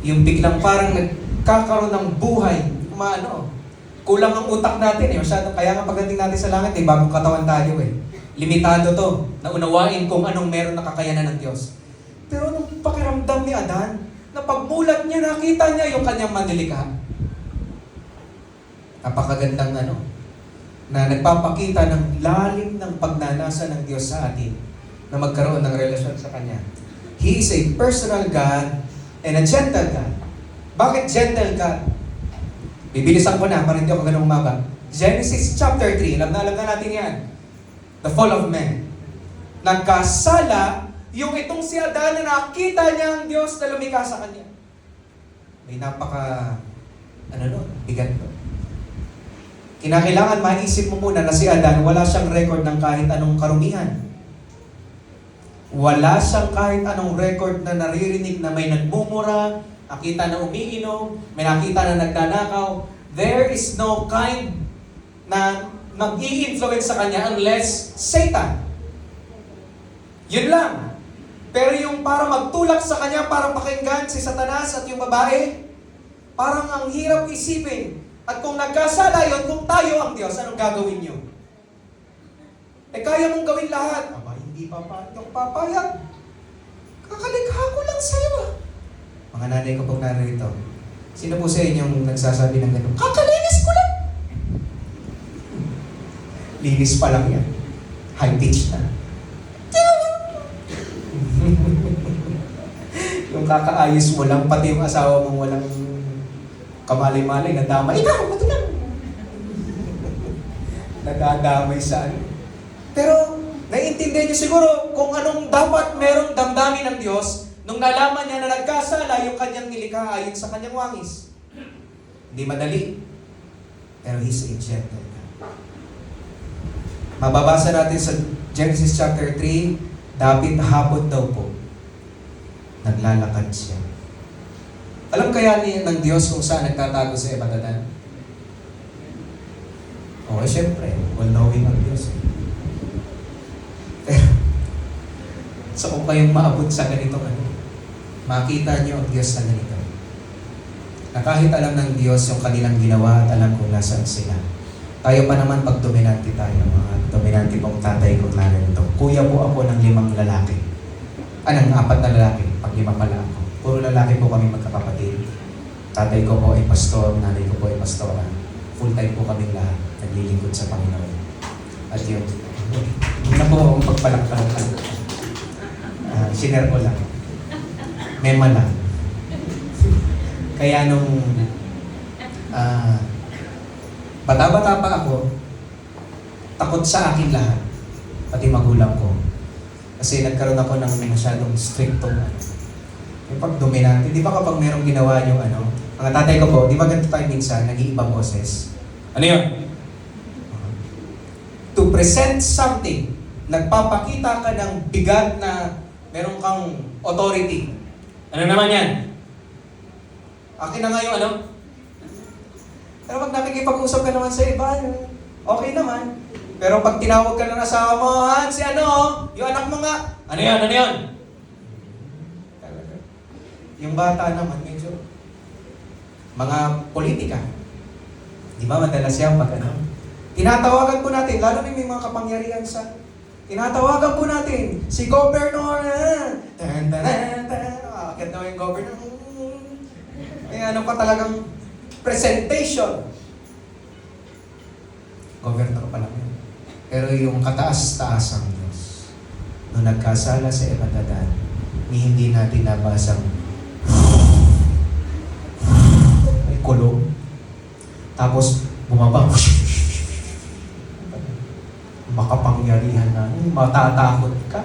Yung biglang parang nagkakaroon ng buhay, kulang ang utak natin eh. Masyadong, kaya nga pagdating natin sa langit eh, bagong katawan tayo eh. Limitado to, na unawain kung anong meron na kakayanan ng Diyos. Pero nung pakiramdam ni Adan, na pagbulat niya, nakita niya yung kanyang manilikha. Napakagandang na nagpapakita ng lalim ng pagnanasa ng Diyos sa atin na magkaroon ng relasyon sa Kanya. He is a personal God and a gentle God. Bakit gentle God? Bibilisan ko na para hindi ako ganun umaba. Genesis chapter 3, alam na natin yan. The fall of man. Nagkasala yung itong si Adan na nakita niya ang Diyos na lumikha sa kanya. May bigat to. Kinakailangan maisip mo muna na si Adan, wala siyang record ng kahit anong karumihan. Wala siyang kahit anong record na naririnig na may nagmumura, nakita na umiinom, may nakita na nagdanakaw. There is no kind na mag-i-influence sa kanya unless Satan. Yun lang. Pero yung para magtulak sa kanya, para pakinggan si Satanas at yung babae, parang ang hirap isipin. At kung nagkasala yun, kung tayo ang Diyos, anong gagawin nyo? Kaya mong gawin lahat. Aba, hindi papayag. Kakalikha ko lang sa'yo ah. Mga nanay ko pong narito. Sino po sa inyong nagsasabi ng gano'n? Kakalinis ko lang! Linis pa lang yan. High pitch na. Yung kakaayos mo lang, pati yung asawa mong walang kamalay-malay, nadamay. Ikaw, pati lang. Nadadamay sa ano. Pero, naiintindihan niyo siguro kung anong dapat merong damdamin ng Diyos nung nalaman niya na nagkasala yung kanyang nilikha ayon sa kanyang wangis. Hindi madali. Pero He's a gentle God. Mababasa natin sa Genesis chapter 3, David hapon daw po, naglalakad siya. Alam kaya niya ng Diyos kung saan nagtatago sa Ebadadan? Oo, syempre, all-knowing ang Diyos. So kung kayong maabot sa ganito, makita niyo ang Diyos na ganito. Na kahit alam ng Diyos yung kanilang ginawa at alam kung nasaan sila. Tayo pa naman pag dominante tayo, mga dominante pong tatay kong narito. Kuya po ako ng 5 lalaki. Ng 4 na lalaki, pag 5 pala ako. Puro lalaki po kami magkakapatid. Tatay ko po ay pastor, nanay ko po ay pastora. Full time po kami lahat, naglilingkod sa Panginoon. At yun, hindi na po akong pagpalakpakan. Sinare ko lang. Mema lang. Kaya nung bata-bata pa ako, takot sa akin lahat, pati magulang ko. Kasi nagkaroon ako ng masyadong strictong yung pag-dominante. Di ba kapag merong ginawa yung mga tatay ko po, di ba ganito tayo minsan, nag-iibang boses? Ano yun? To present something, nagpapakita ka ng bigat na meron kang authority. Ano naman yan? Akin na nga yung Pero pag nakikipag-usap ka naman sa iba, okay naman. Pero pag tinawag ka ng asawa mo, si yung anak mo nga, ano yan? Yung bata naman, medyo, mga politika. Di ba madalas yan pag tinatawagan po natin, lalo na may mga kapangyarihan sa, tinatawagan po natin, si Governor, akit na yung Governor, pa talagang presentation. Governor pa lang yun. Pero yung kataas-taas ang Diyos, nung nagkasala sa Ebadadan, hindi natin nabasang may kulong. Tapos bumaba. Makapangyarihan na. Matatakot ka.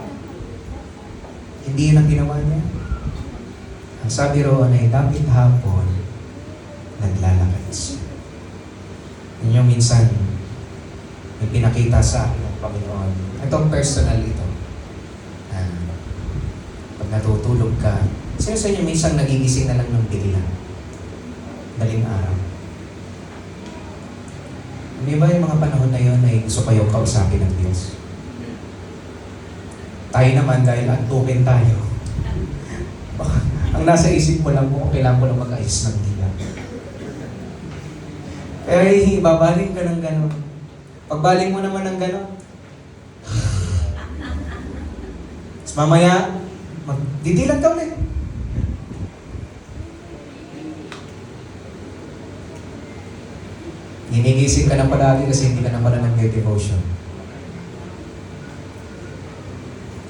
Hindi yun ang ginawa niya. Ang sabi roon ay David hapon, naglalakad siya. Yun yung minsan, may pinakita sa akin ng Panginoon. Ito personal ito. Pag natutulog ka, sino sa inyo minsan nagigising na lang ng bigla? Daling araw. Hindi ba yung mga panahon na yun ay gusto kayong kausapin ng Diyos? Tayo naman dahil antukin tayo. Ang nasa isip mo lang kung kailangan ko lang mag-ayos ng dila. Pero ibabaling ka ng gano'n. Pagbaling mo naman ng gano'n, tapos mamaya, magdidilan ka ulit. Ginigising ka na palagi kasi hindi ka na pala nag-devotion.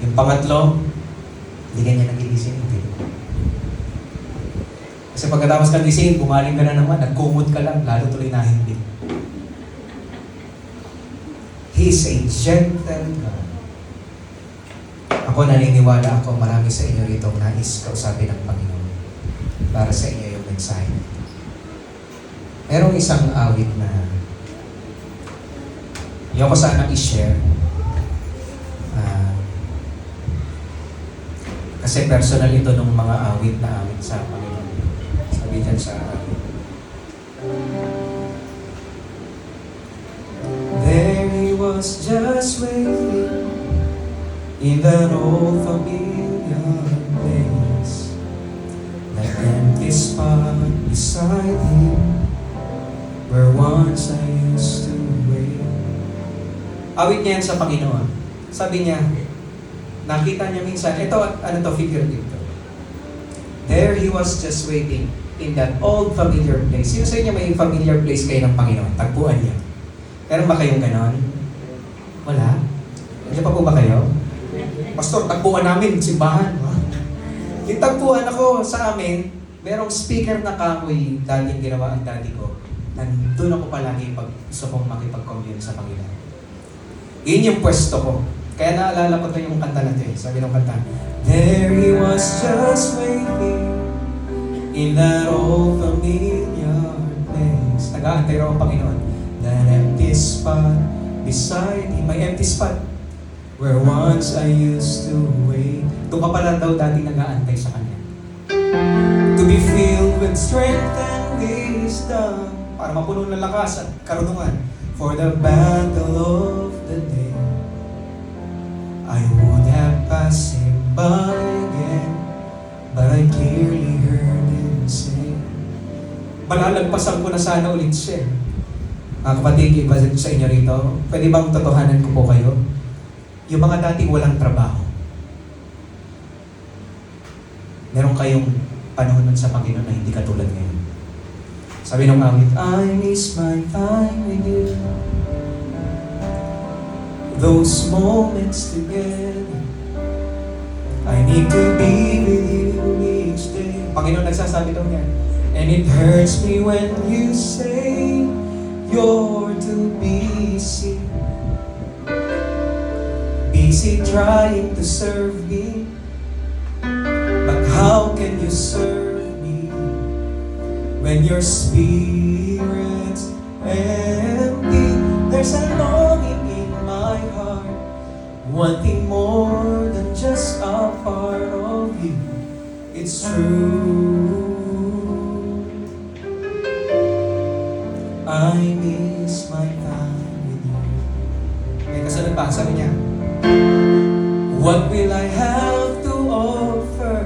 Yung pangatlo, hindi ka niya nagigising. Kasi pagkatapos kang gising, bumaling ka na naman, nagkumot ka lang, lalo tuloy na hindi. He's a gentle God. Ako naniniwala ako, marami sa inyo rito nais kausapin ng Panginoon para sa inyo yung mensahe. Merong isang awit na ayoko sanang i-share. Kasi personal ito ng mga awit na awit sa Panginoon. Sabi dyan sa awit. There he was just waiting in that old familiar place, that empty spot beside him, where once I used to wait. Awit niya yan sa Panginoon. Sabi niya, nakita niya minsan, ito, ano to, figure dito. There he was just waiting in that old familiar place. Sino sa inyo may familiar place kayo ng Panginoon? Tagpuan niya. Meron ba kayong ganon? Wala? Nandiyan pa po ba kayo? Pastor, tagpuan namin, simbahan. Yung tagpuan ako sa amin, merong speaker na kahoy, dating ginawa ang daddy ko. Nandun ako palagi pag gusto kong makipag-commune sa Panginoon. Yun yung pwesto ko. Kaya naalala ko to yung kanta na ito. Sabi ng kanta, there he was just waiting in that old familiar place. Nag-aantay raw ang Panginoon. That empty spot beside him. May empty spot where once I used to wait. Doon ka pala daw dati nag-aantay sa Kanya. To be filled with strength and wisdom. Para mapuno ng lakas at karunungan. For the battle of the day. I would have passed him by again, but I clearly heard him say, malalagpasan ko na sana ulit siya. Mga kapatid, iba sa inyo rito, pwede bang totohanan ko po kayo? Yung mga dating walang trabaho, meron kayong panahon nun sa Panginoon na hindi katulad ngayon. Sabi ng awit, I miss my time with you. Those moments together, I need to be with you each day. Panginoon nagsasabi daw niya, and it hurts me when you say you're too busy. Busy trying to serve me, but how can you serve me when your spirit's empty? There's a longing in my heart, wanting more than just a part of you. It's true. I miss my time with you. May kasunod pa, sabi niya, what will I have to offer?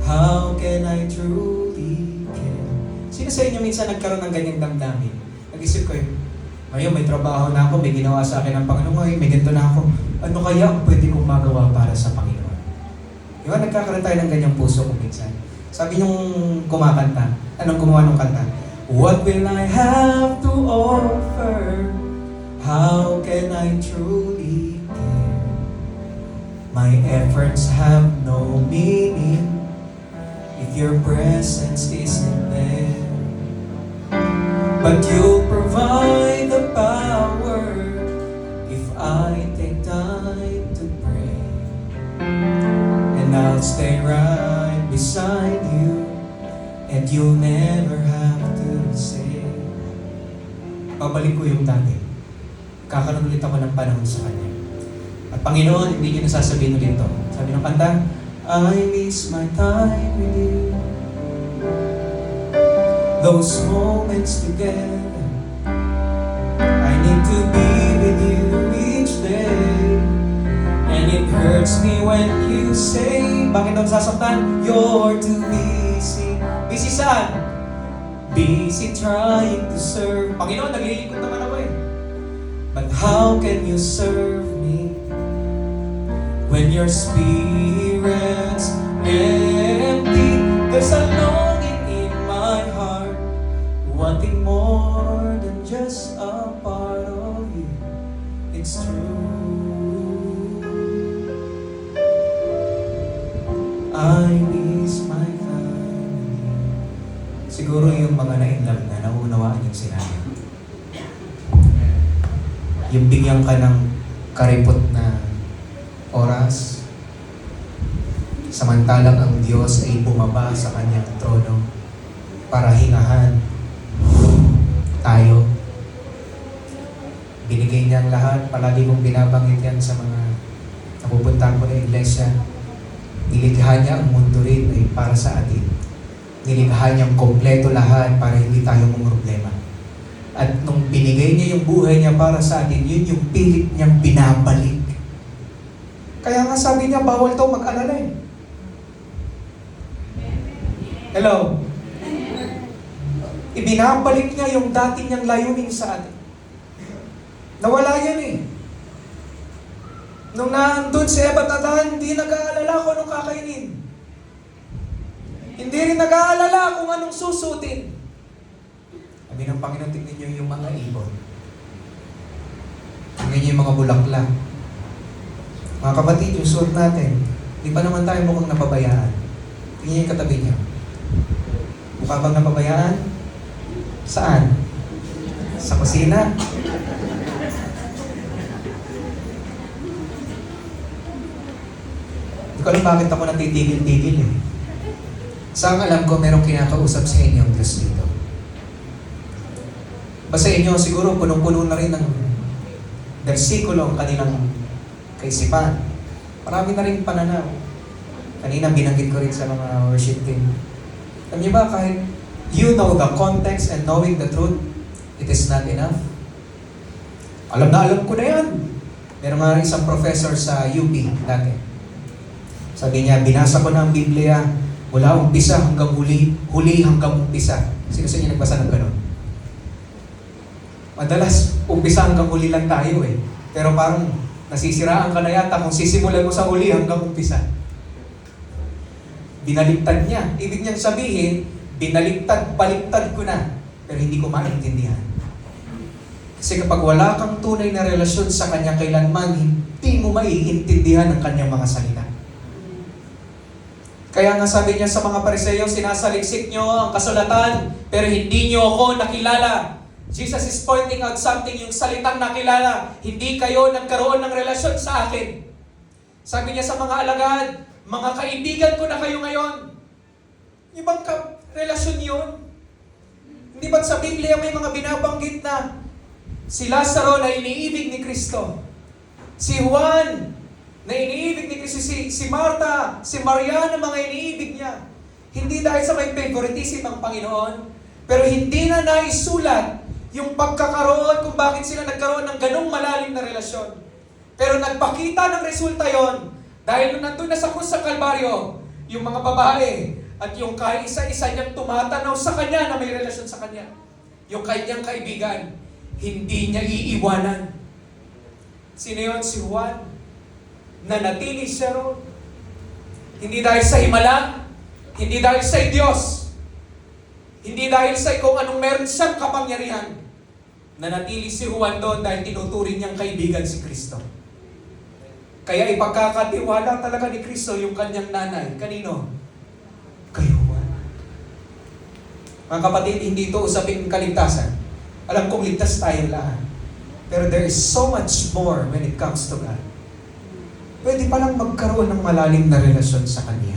How can I truly care? Sino sa inyo minsan nagkaroon ng ganyang damdamin? Nag-isip ko ngayon may trabaho na ako, may ginawa sa akin ng Panginoon, ngayon may ganito na ako. Ano kaya ang pwede kong magawa para sa Panginoon? Di ba nagkakaroon tayo ng ganyang puso kung minsan? Sabi yung kumakanta, anong gumawa ng kanta? What will I have to offer? How can I truly care? My efforts have no meaning if your presence isn't there. But you'll provide the power if I take time to pray. And I'll stay right beside you, and you'll never have to say. Babalik ko yung dati. Kakaroon ulit ako ng panahon sa Kanya. At Panginoon, hindi niyo nasasabihin ulit ito. Sabi ng kanta, I miss my time with you. Those moments together, I need to be with you each day. And it hurts me when you say, bakit daw sasaktan? You're too busy. Busy saan? Busy trying to serve. Panginoon, naglilingkod naman ako eh. But how can you serve me when your spirit's empty? There's a longing in my heart, wanting more than just a part of you. It's true. I miss my family. Siguro yung mga na-inlove na naunawaan yung sinabi. Yung bigyan ka ng karipot na oras, samantalang ang Diyos ay bumaba sa kanyang trono para hingahan tayo. Binigay niya ang lahat. Palagi kong binabanggit yan sa mga napupuntahan ko na iglesia. Nilikha niya ang mundo rin ay para sa atin. Nilikha niyang kompleto lahat para hindi tayo problema. At nung binigay niya yung buhay niya para sa atin, yun yung pilit niyang binabalik. Kaya nga sabi niya, bawal to mag-alala eh. Hello? Ibinabalik niya yung dati niyang layunin sa atin. Nawala yan eh. Nung nandun si Eva at Adan, hindi nag-aalala kung anong kakainin. Hindi rin nag-aalala kung anong susutin. Sabi ng Panginoon, tingnan niyo yung mga ibon. Tingnan niyo yung mga bulaklak. Mga kapatid, yung suot natin, di pa naman tayo mukhang napabayaan. Tingnan niyo yung katabi niya. Mukha bang napabayaan? Saan? Sa kusina? Hindi ko alam bakit ako natitigil-tigil eh. Sa alam ko, merong kinakausap sa inyo ang Diyos dito. Basta inyo, siguro punong-puno na rin ng versikulo ang kanilang kaisipan. Marami na rin pananaw. Kanina binanggit ko rin sa mga worship team. Alam niyo ba, kahit you know the context and knowing the truth, it is not enough. Alam na alam ko na yan. Meron nga rin isang professor sa UP dati. Sabi niya, binasa ko na ang Biblia mula umpisa hanggang huli hanggang umpisa. Sino sa inyo nagbasa ng gano'n? Madalas, umpisa hanggang huli lang tayo eh. Pero parang nasisiraan ka na yata kung sisimulan mo sa huli hanggang umpisa. Binaliktad niya. Ibig niyang sabihin, baliktad ko na. Pero hindi ko maintindihan. Kasi kapag wala kang tunay na relasyon sa Kanya kailanman, hindi mo maiintindihan ang Kanyang mga salita. Kaya nga sabi niya sa mga Pariseo, sinasaliksik niyo ang kasulatan, pero hindi niyo ako nakilala. Jesus is pointing out something, yung salitang nakilala. Hindi kayo nagkaroon ng relasyon sa akin. Sabi niya sa mga alagad, mga kaibigan ko na kayo ngayon. Yung bang relasyon yun? Hindi ba't sa Biblia may mga binabanggit na si Lazaro na iniibig ni Kristo? Si Juan na iniibig ni Kristo, si Marta, si Maria na mga iniibig niya. Hindi dahil sa may favoritism ng Panginoon, pero hindi na naisulat yung pagkakaroon kung bakit sila nagkaroon ng ganong malalim na relasyon. Pero nagpakita ng resulta yon dahil nung nandun na sa krus sa Kalbaryo, yung mga babae at yung kaisa-isa niyang tumatanaw sa kanya na may relasyon sa kanya. Yung kanyang kaibigan, hindi niya iiwanan. Sino yun? Si Juan. Nanatili siya ron. Hindi dahil sa himala, hindi dahil sa Diyos, hindi dahil sa kung anong meron siyang kapangyarihan. Nanatili si Juan doon dahil tinuturing niyang kaibigan si Kristo. Kaya ipagkakatiwala talaga ni Kristo yung kanyang nanay. Kanino? Kay Juan. Mga kapatid, hindi ito usaping kaligtasan. Alam kong ligtas tayong lahat. Pero there is so much more when it comes to God. Pwede palang magkaroon ng malalim na relasyon sa Kanya.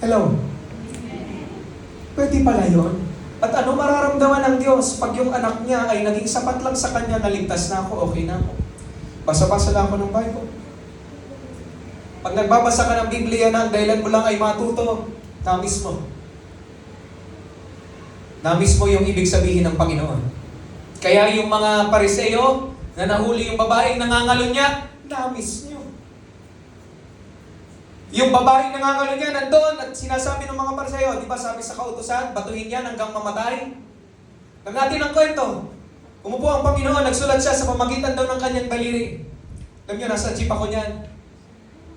Hello? Pwede pala yun. At ano mararamdaman ng Diyos pag yung anak niya ay naging sapat lang sa Kanya na ligtas na ako, okay na ako. Basa-basa lang ako ng Bible. Pag nagbabasa ka ng Biblia na ang dahilan mo lang ay matuto, na-miss mo. Na-miss mo yung ibig sabihin ng Panginoon. Kaya yung mga Pariseo na nahuli yung babaeng nangangalo niya, na-miss niyo. Yung babaeng nangangalo niya nandun at sinasabi ng mga Pariseo, di ba sabi sa kautusan, batuhin yan hanggang mamatay? Lang natin ang kwento. Umupo ang Panginoon, nagsulat siya sa pamagitan daw ng kanyang daliri. Alam niyo, nasa jeep ako niyan.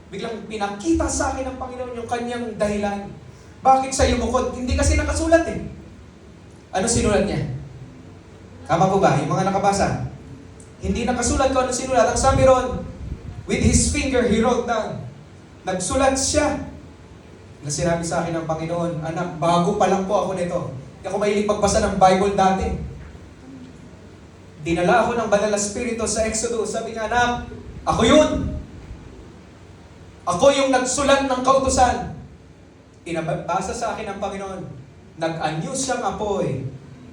Biglang pinakita sa akin ng Panginoon yung kanyang dahilan. Bakit siya yumukod? Hindi kasi nakasulat eh. Ano sinulat niya? Tama po ba? Yung mga nakabasa. Hindi nakasulat ko ano sinulat. Ang sabi ron, with his finger he wrote down, Nagsulat siya na sinabi sa akin ng Panginoon, anak, bago pa lang po ako nito. Hindi ako mahilig magbasa ng Bible dati. Dinala ako ng Banal na Espiritu sa Exodus. Sabi niya, anak, ako yun. Ako yung nagsulat ng kautusan. Inabasa sa akin ng Panginoon. Nag-anyo siyang apoy.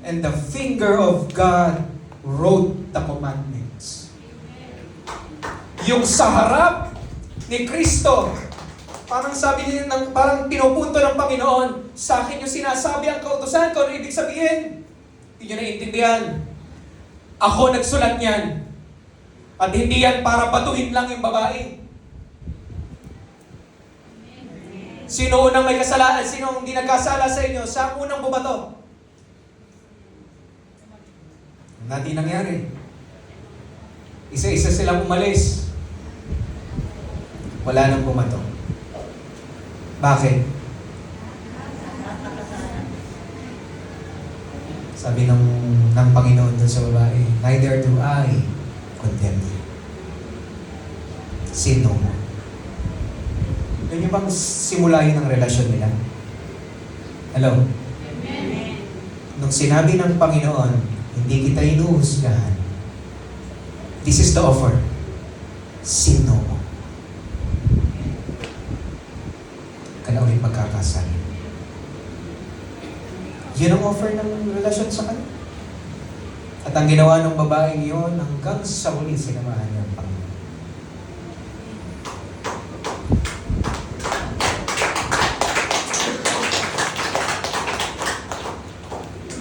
And the finger of God wrote the commandments. Yung sa harap ni Kristo, parang sabi niya, parang pinupunto ng Panginoon, sa akin yung sinasabi ang kautusan ko, ano ibig sabihin? Hindi nyo naiintindihan. Ako nagsulat niyan. At hindi yan para batuhin lang yung babae. Sino unang may kasalanan? Sino hindi nagkasala sa inyo? Siya ang unang bumato. Hindi nangyari. Isa-isa silang umalis. Wala nang bumato. Bakit? Sabi ng Panginoon doon sa babae, neither do I condemn you. Sino mo? Yun yung bang simula yun ang relasyon nila? Hello? Amen. Nung sinabi ng Panginoon, hindi kita inuhusgahan. This is the offer. Sino mo? Ka na ulit magkakasal. Yun ang offer ng relasyon sa kanya. At ang ginawa ng babaeng yun, hanggang sa uli sinamahan niya ang Panginoon.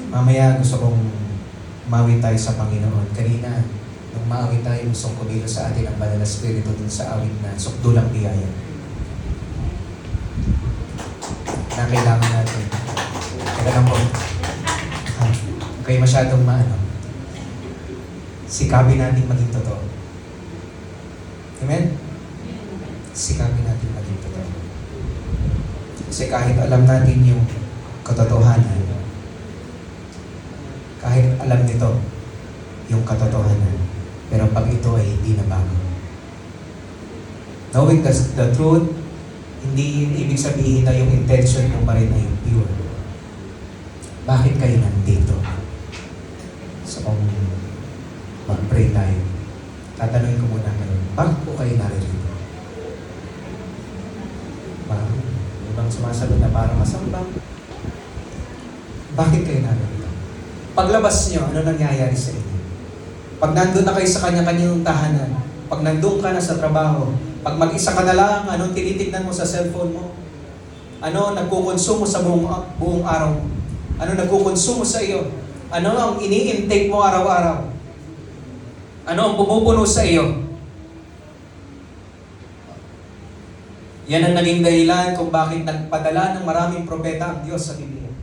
Mamaya gusto kong mawi tayo sa Panginoon. Kanina, nung maawi tayo, gusto kong kumilo sa atin ang Banal na Espiritu dun sa awit na sukdulang biyaya. Na kailangan natin. Kaya lang po, kayo masyadong sikapin natin maging totoo. Amen? Sikapin natin maging totoo. Kasi kahit alam natin yung katotohanan, kahit alam nito yung katotohanan, pero pag ito ay hindi na bago. Knowing the truth, hindi ibig sabihin na yung intention mo pa rin ay pure. Bakit kayo nandito? So kung mag-pray tayo, tatanungin ko muna kayo, bakit po kayo naririto? Bakit? Ibang sumasagot na parang masambang. Bakit kayo naririto? Paglabas nyo, ano nangyayari sa inyo? Pag nandun na kayo sa kanya-kanyang tahanan, pag nandun ka na sa trabaho, pag mag-isa ka na lang, anong tinitignan mo sa cellphone mo? Ano nagkukonsumo sa buong araw mo? Ano nagkukonsumo sa iyo? Ano ang ini-intake mo araw-araw? Ano ang bumubuno sa iyo? Yan ang naging dahilan kung bakit nagpadala ng maraming propeta ang Diyos sa Biblia.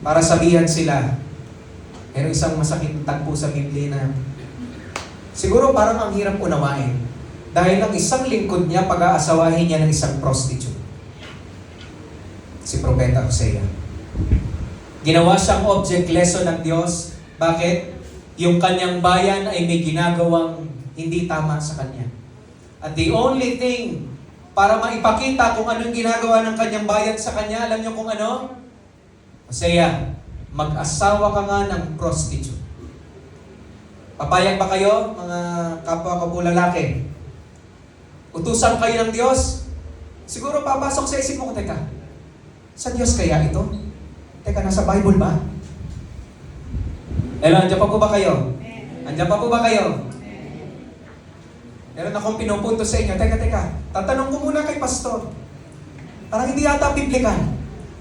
Para sabihan sila, pero isang masakit tagpo sa Biblia na siguro parang ang hirap unawain. Dahil ang isang lingkod niya, pag-aasawahin niya ng isang prostitute. Si Propeta Hosea. Ginawa siyang object lesson ng Diyos. Bakit? Yung kanyang bayan ay may ginagawang hindi tama sa kanya. At the only thing para maipakita kung anong ginagawa ng kanyang bayan sa kanya, alam niyo kung ano? Hosea, mag-asawa ka nga ng prostitute. Papayag ba kayo, mga kapwa ko po lalaki? Utusan kayo ng Diyos? Siguro papasok sa isip mo, teka, sa Diyos kaya ito? Teka, nasa Bible ba? Hello, andyan pa po ba kayo? Andyan pa po ba kayo? Meron akong pinupunto sa inyo, teka, tatanong ko muna kay pastor. Parang hindi yata biblical.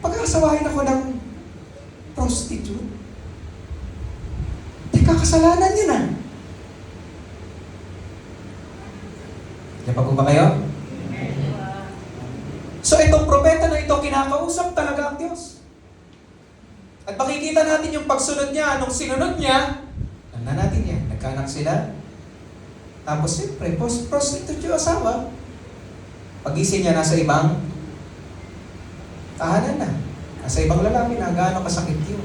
Pag-aasawahin ako ng prostitute. Teka, kasalanan yun ah. Diyan pa po ba kayo? So itong propeta na ito, kinakausap talaga ang Diyos. At makikita natin yung pagsunod niya. Nung sinunod niya, alam na natin yan, nagkaanak sila. Tapos siyempre, prostitute yung asawa. Pag-isip niya, nasa ibang tahanan na. Nasa ibang lalaki na, gaano kasakit yun.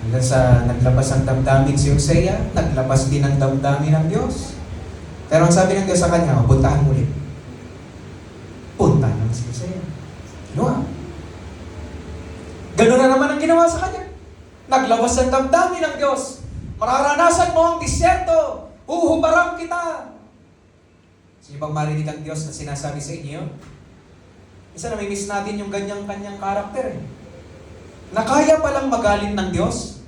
Hanggang sa naglabas ang damdamin si Hosea, naglabas. naglabas din ng damdamin ng Diyos. Pero ang sabi ng Diyos sa kanya, puntahan mo ulit. si Hosea. Ginawa. Ganun na naman ang ginawa sa kanya. Naglawas ng damdamin ng Diyos. Mararanasan mo ang disyerto. Uhubarang kita. Sino bang marinig ang Diyos na sinasabi sa inyo? Isa na miss natin yung kanyang karakter. Na kaya palang magalit ng Diyos.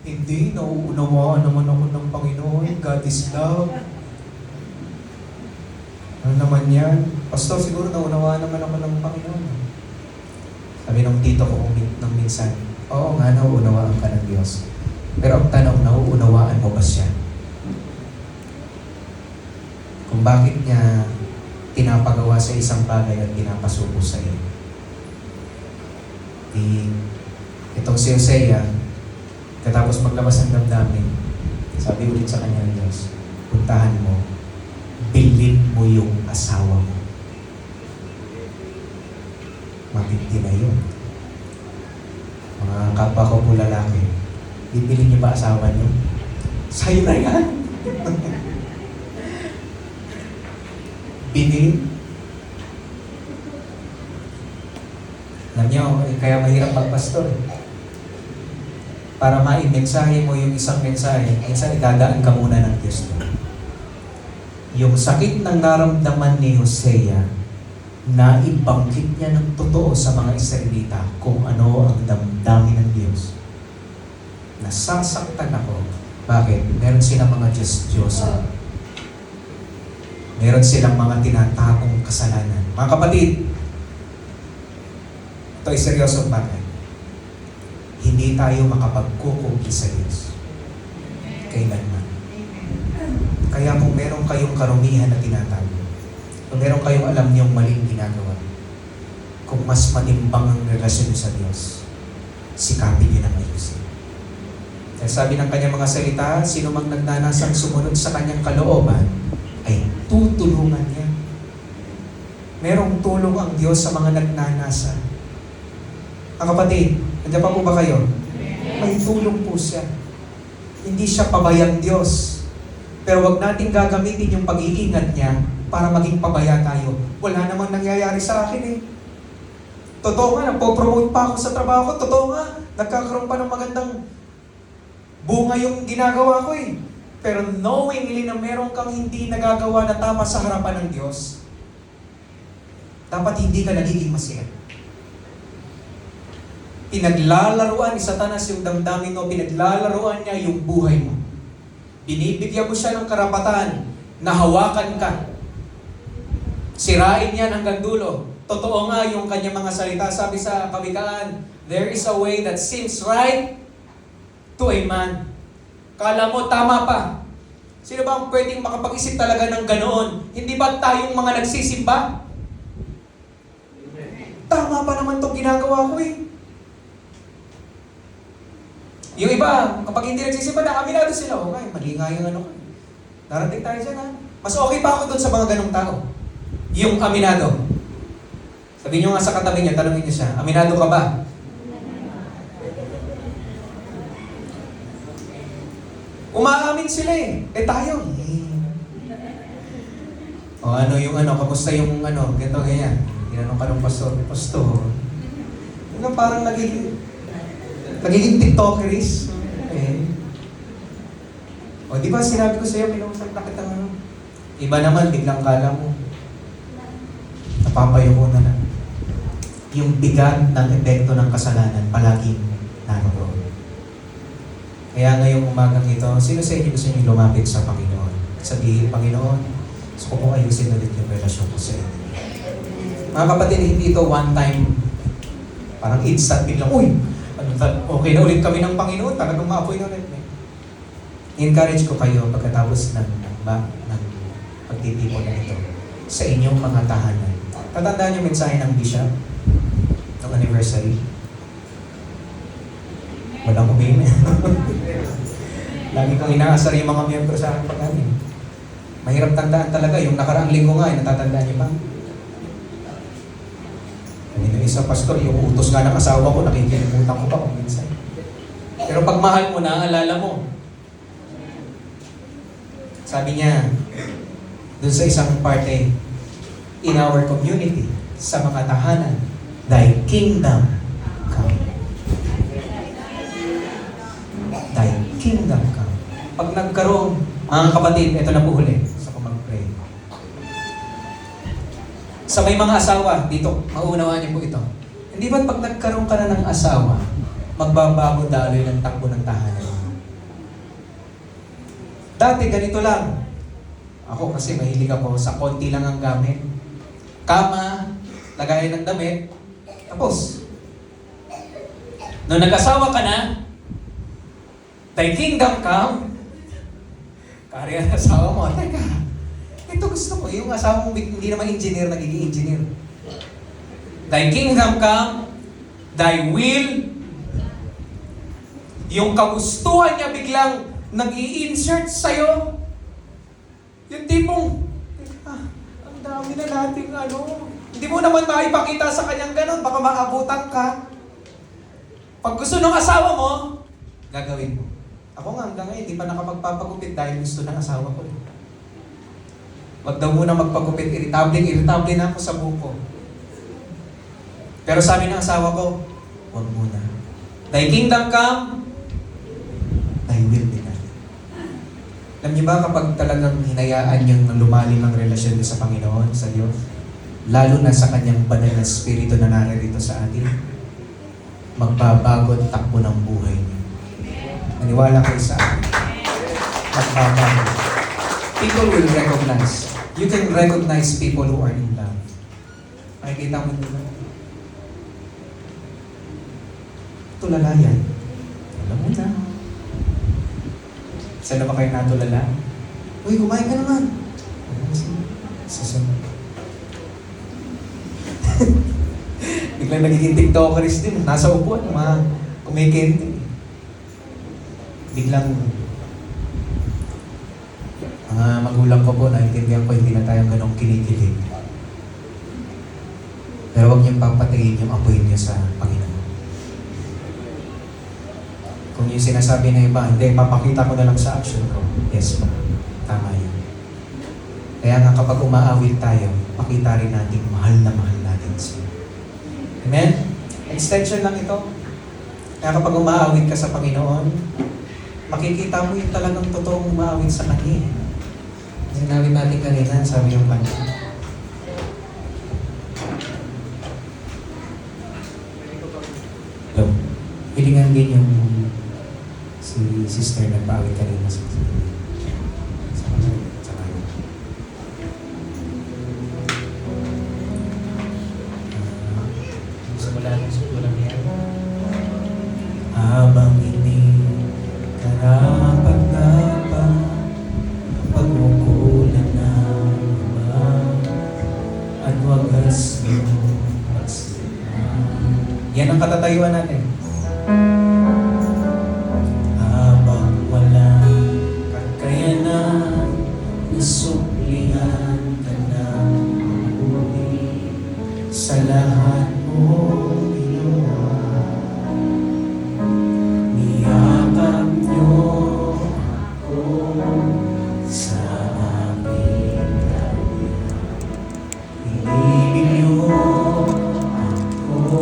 Hindi, nauunawaan naman ako ng Panginoon. God is love. Ano naman yan? Pastor, siguro naunawaan naman ako ng Panginoon. Sabi ng tito ko nung minsan, oo nga, nauunawaan ka ng Diyos. Pero ang tanong, nauunawaan mo ba siya? Kung bakit niya pinapagawa sa isang bagay at pinapasuko sa iyo. Itong si Hosea, katapos maglabas ng damdamin, sabi ulit sa kanya ng Diyos, puntahan mo, bilhin mo yung asawa mo. Matindi na yun. Mga kapwa ko po lalaki, bibili niyo ba asawa niyo? Sa'yo na yan. Bili. Alam niyo, kaya mahirap magpastor. Para ma-mensahe mo yung isang mensahe, minsan idadaan ka muna ng Diyos. Yung sakit ng naramdaman ni Hosea, na ibangkit niya ng totoo sa mga Israelita kung ano ang damdamin ng Diyos. Nasasaktan ako. Bakit? Meron silang mga Diyos-Diyosan. Meron silang mga tinatapong kasalanan. Mga kapatid, ito ay seryosong bagay. Hindi tayo makapagkukumpi sa Diyos. Kailanman. Kaya kung meron kayong karumihan na tinatago, kung meron kayong alam niyong maling ginagawa, kung mas matimbang ang relasyon sa Diyos, sikapin niyo ng ayusin. Kaya sabi ng kanyang mga salita, sino mang nagnanasang sumunod sa kanyang kalooban, ay tutulungan niya. Merong tulong ang Diyos sa mga nagnanasa. Ang kapatid, nandiyan pa po ba kayo? May tulong po siya. Hindi siya pabayang Diyos. Pero wag natin gagamitin yung pag-iingat niya para maging pabaya tayo. Wala namang nangyayari sa akin eh. Totoo nga, nagpo-promote pa ako sa trabaho ko. Totoo nga, nagkakaroon pa ng magandang bunga yung ginagawa ko eh. Pero knowingly na meron kang hindi nagagawa na tama sa harapan ng Diyos, dapat hindi ka nagiging masaya. Pinaglalaruan ni Satanas yung damdamin mo, pinaglalaruan niya yung buhay mo. Binibigyan mo siya ng karapatan na hawakan ka. Sirain yan hanggang dulo. Totoo nga yung kanyang mga salita. Sabi sa Kawikaan, there is a way that seems right to a man. Kala mo tama pa. Sino ba ang pwedeng makapag-isip talaga ng ganoon? Hindi ba tayong mga nagsisimba? Tama pa naman itong ginagawa ko eh. Yung iba, kapag hindi nagsisimba na, aminado sila. Okay, mali nga yung ano ko. Darating tayo dyan ha. Mas okay pa ako dun sa mga ganong tao. Yung aminado. Sabi nyo nga sa katabi niya, tanongin niyo siya, aminado ka ba? Umaamin sila eh. Eh tayo. O ano yung ano, kamusta yung ano, ganito ganyan. Tinanong ka ng pastor, parang nagiging tiktokeris. Eh. O di ba sinabi ko sa'yo, pinausap na kitang ano. Iba naman, biglang kala mo. Napapayo ko na lang. Yung bigat ng epekto ng kasalanan, palaging naroon. Kaya ngayong umagang ito, sino sa inyo gusto nyo lumapit sa Panginoon? Sabihin, Panginoon, gusto ko pong ayusin ulit yung relasyon ko sa inyo. Mga kapatid, hindi ito one time, parang instant biglang, uy, okay na ulit kami ng Panginoon, talagang maapoy na ulit. I-encourage ko kayo pagkatapos ng pagtitipon na ito sa inyong mga tahanan. Tatandaan yung mensahe ng Bishop ng anniversary. Walang umiin. Lagi kong inaasar yung mga miyembro sa akin pag amin. Mahirap tandaan talaga. Yung nakaraang linggo nga, natatandaan niyo ba? Yung isa pastor, yung utos nga ng asawa ko, nakikilimutan ko pa kung minsan. Pero pag mahal mo, naaalala mo. Sabi niya, dun sa isang party, in our community, sa mga tahanan, Thy kingdom come. Thy kingdom come. Pag nagkaroon, mga kapatid, ito na po huli sa mag-pray. Sa may mga asawa, dito, mauunawaan niyo po ito. Hindi ba't pag nagkaroon ka na ng asawa, magbabago daloy ng takbo ng tahanan? Dati, ganito lang. Ako kasi mahilig ako sa konti lang ang gamit. Kama, lagayan ng damit, tapos. Nung nag-asawa ka na, Thy kingdom come, kari ang asawa mo, teka, ito gusto ko, yung asawa mo hindi naman engineer, nagiging engineer. Thy kingdom come, Thy will, yung kagustuhan niya biglang nag-i-insert sa'yo. Yung tipong, ang dami na nating hindi mo naman maipakita sa kanyang ganun, baka maabutan ka. Pag gusto ng asawa mo, gagawin mo. Ako nga hanggang ngayon, hindi pa nakapagpapagupit dahil gusto ng asawa ko. Wag daw muna magpagupit, irritable na ako sa buko. Pero sabi ng asawa ko, wag muna. Thy kingdom come, Thy will be done. Alam niyo ba kapag talagang hinayaan niyang lumalim ang relasyon niyo sa Panginoon, sa Diyos, lalo na sa Kanyang banal na Espiritu na naririto sa atin, magbabago at takbo ng buhay niyo. Maniwala kayo sa akin. Magbabago. People will recognize. You can recognize people who are in love. Makikita mo nila. Tulala yan. Alam mo na. Saan na ba kayo natulala? Uy, kumain ka naman. Sasunod. Biglang nagiging TikTokers din. Nasa upuan, mga kumikente. Biglang mga magulang ko po, naintindihan ko, hindi na tayong ganong kinikilig. Pero huwag niyong papatingin yung apoy niyo sa Panginoon. Kung yung sinasabi na iba, hindi, papakita ko na lang sa action ko. Yes po, tama yun. Kaya nga kapag umaawit tayo, pakita rin natin mahal natin siya. Amen? Extension lang ito. Kaya kapag umaawit ka sa Panginoon, makikita mo yung talagang totoong umaawit sa Kanya. Sinabi natin kanina, sabi yung kanya. Hello. Hilingan din yung si sister nagpaawit kanina sa kanya. Gusto mo lang yung sukulang niya. Habang hindi karapat-dapat pagmukulan ng iba at wagas yung pagsama. Yan ang katatayuan natin. Habang wala kakayanan, nasuklihan ka ng mahuli sa lahat mo ginawa. Niyakap niyo ako sa aming gabi. Inibig niyo ako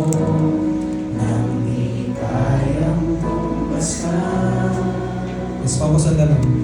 nang di kayang tumpasan. Mas papasan na lang.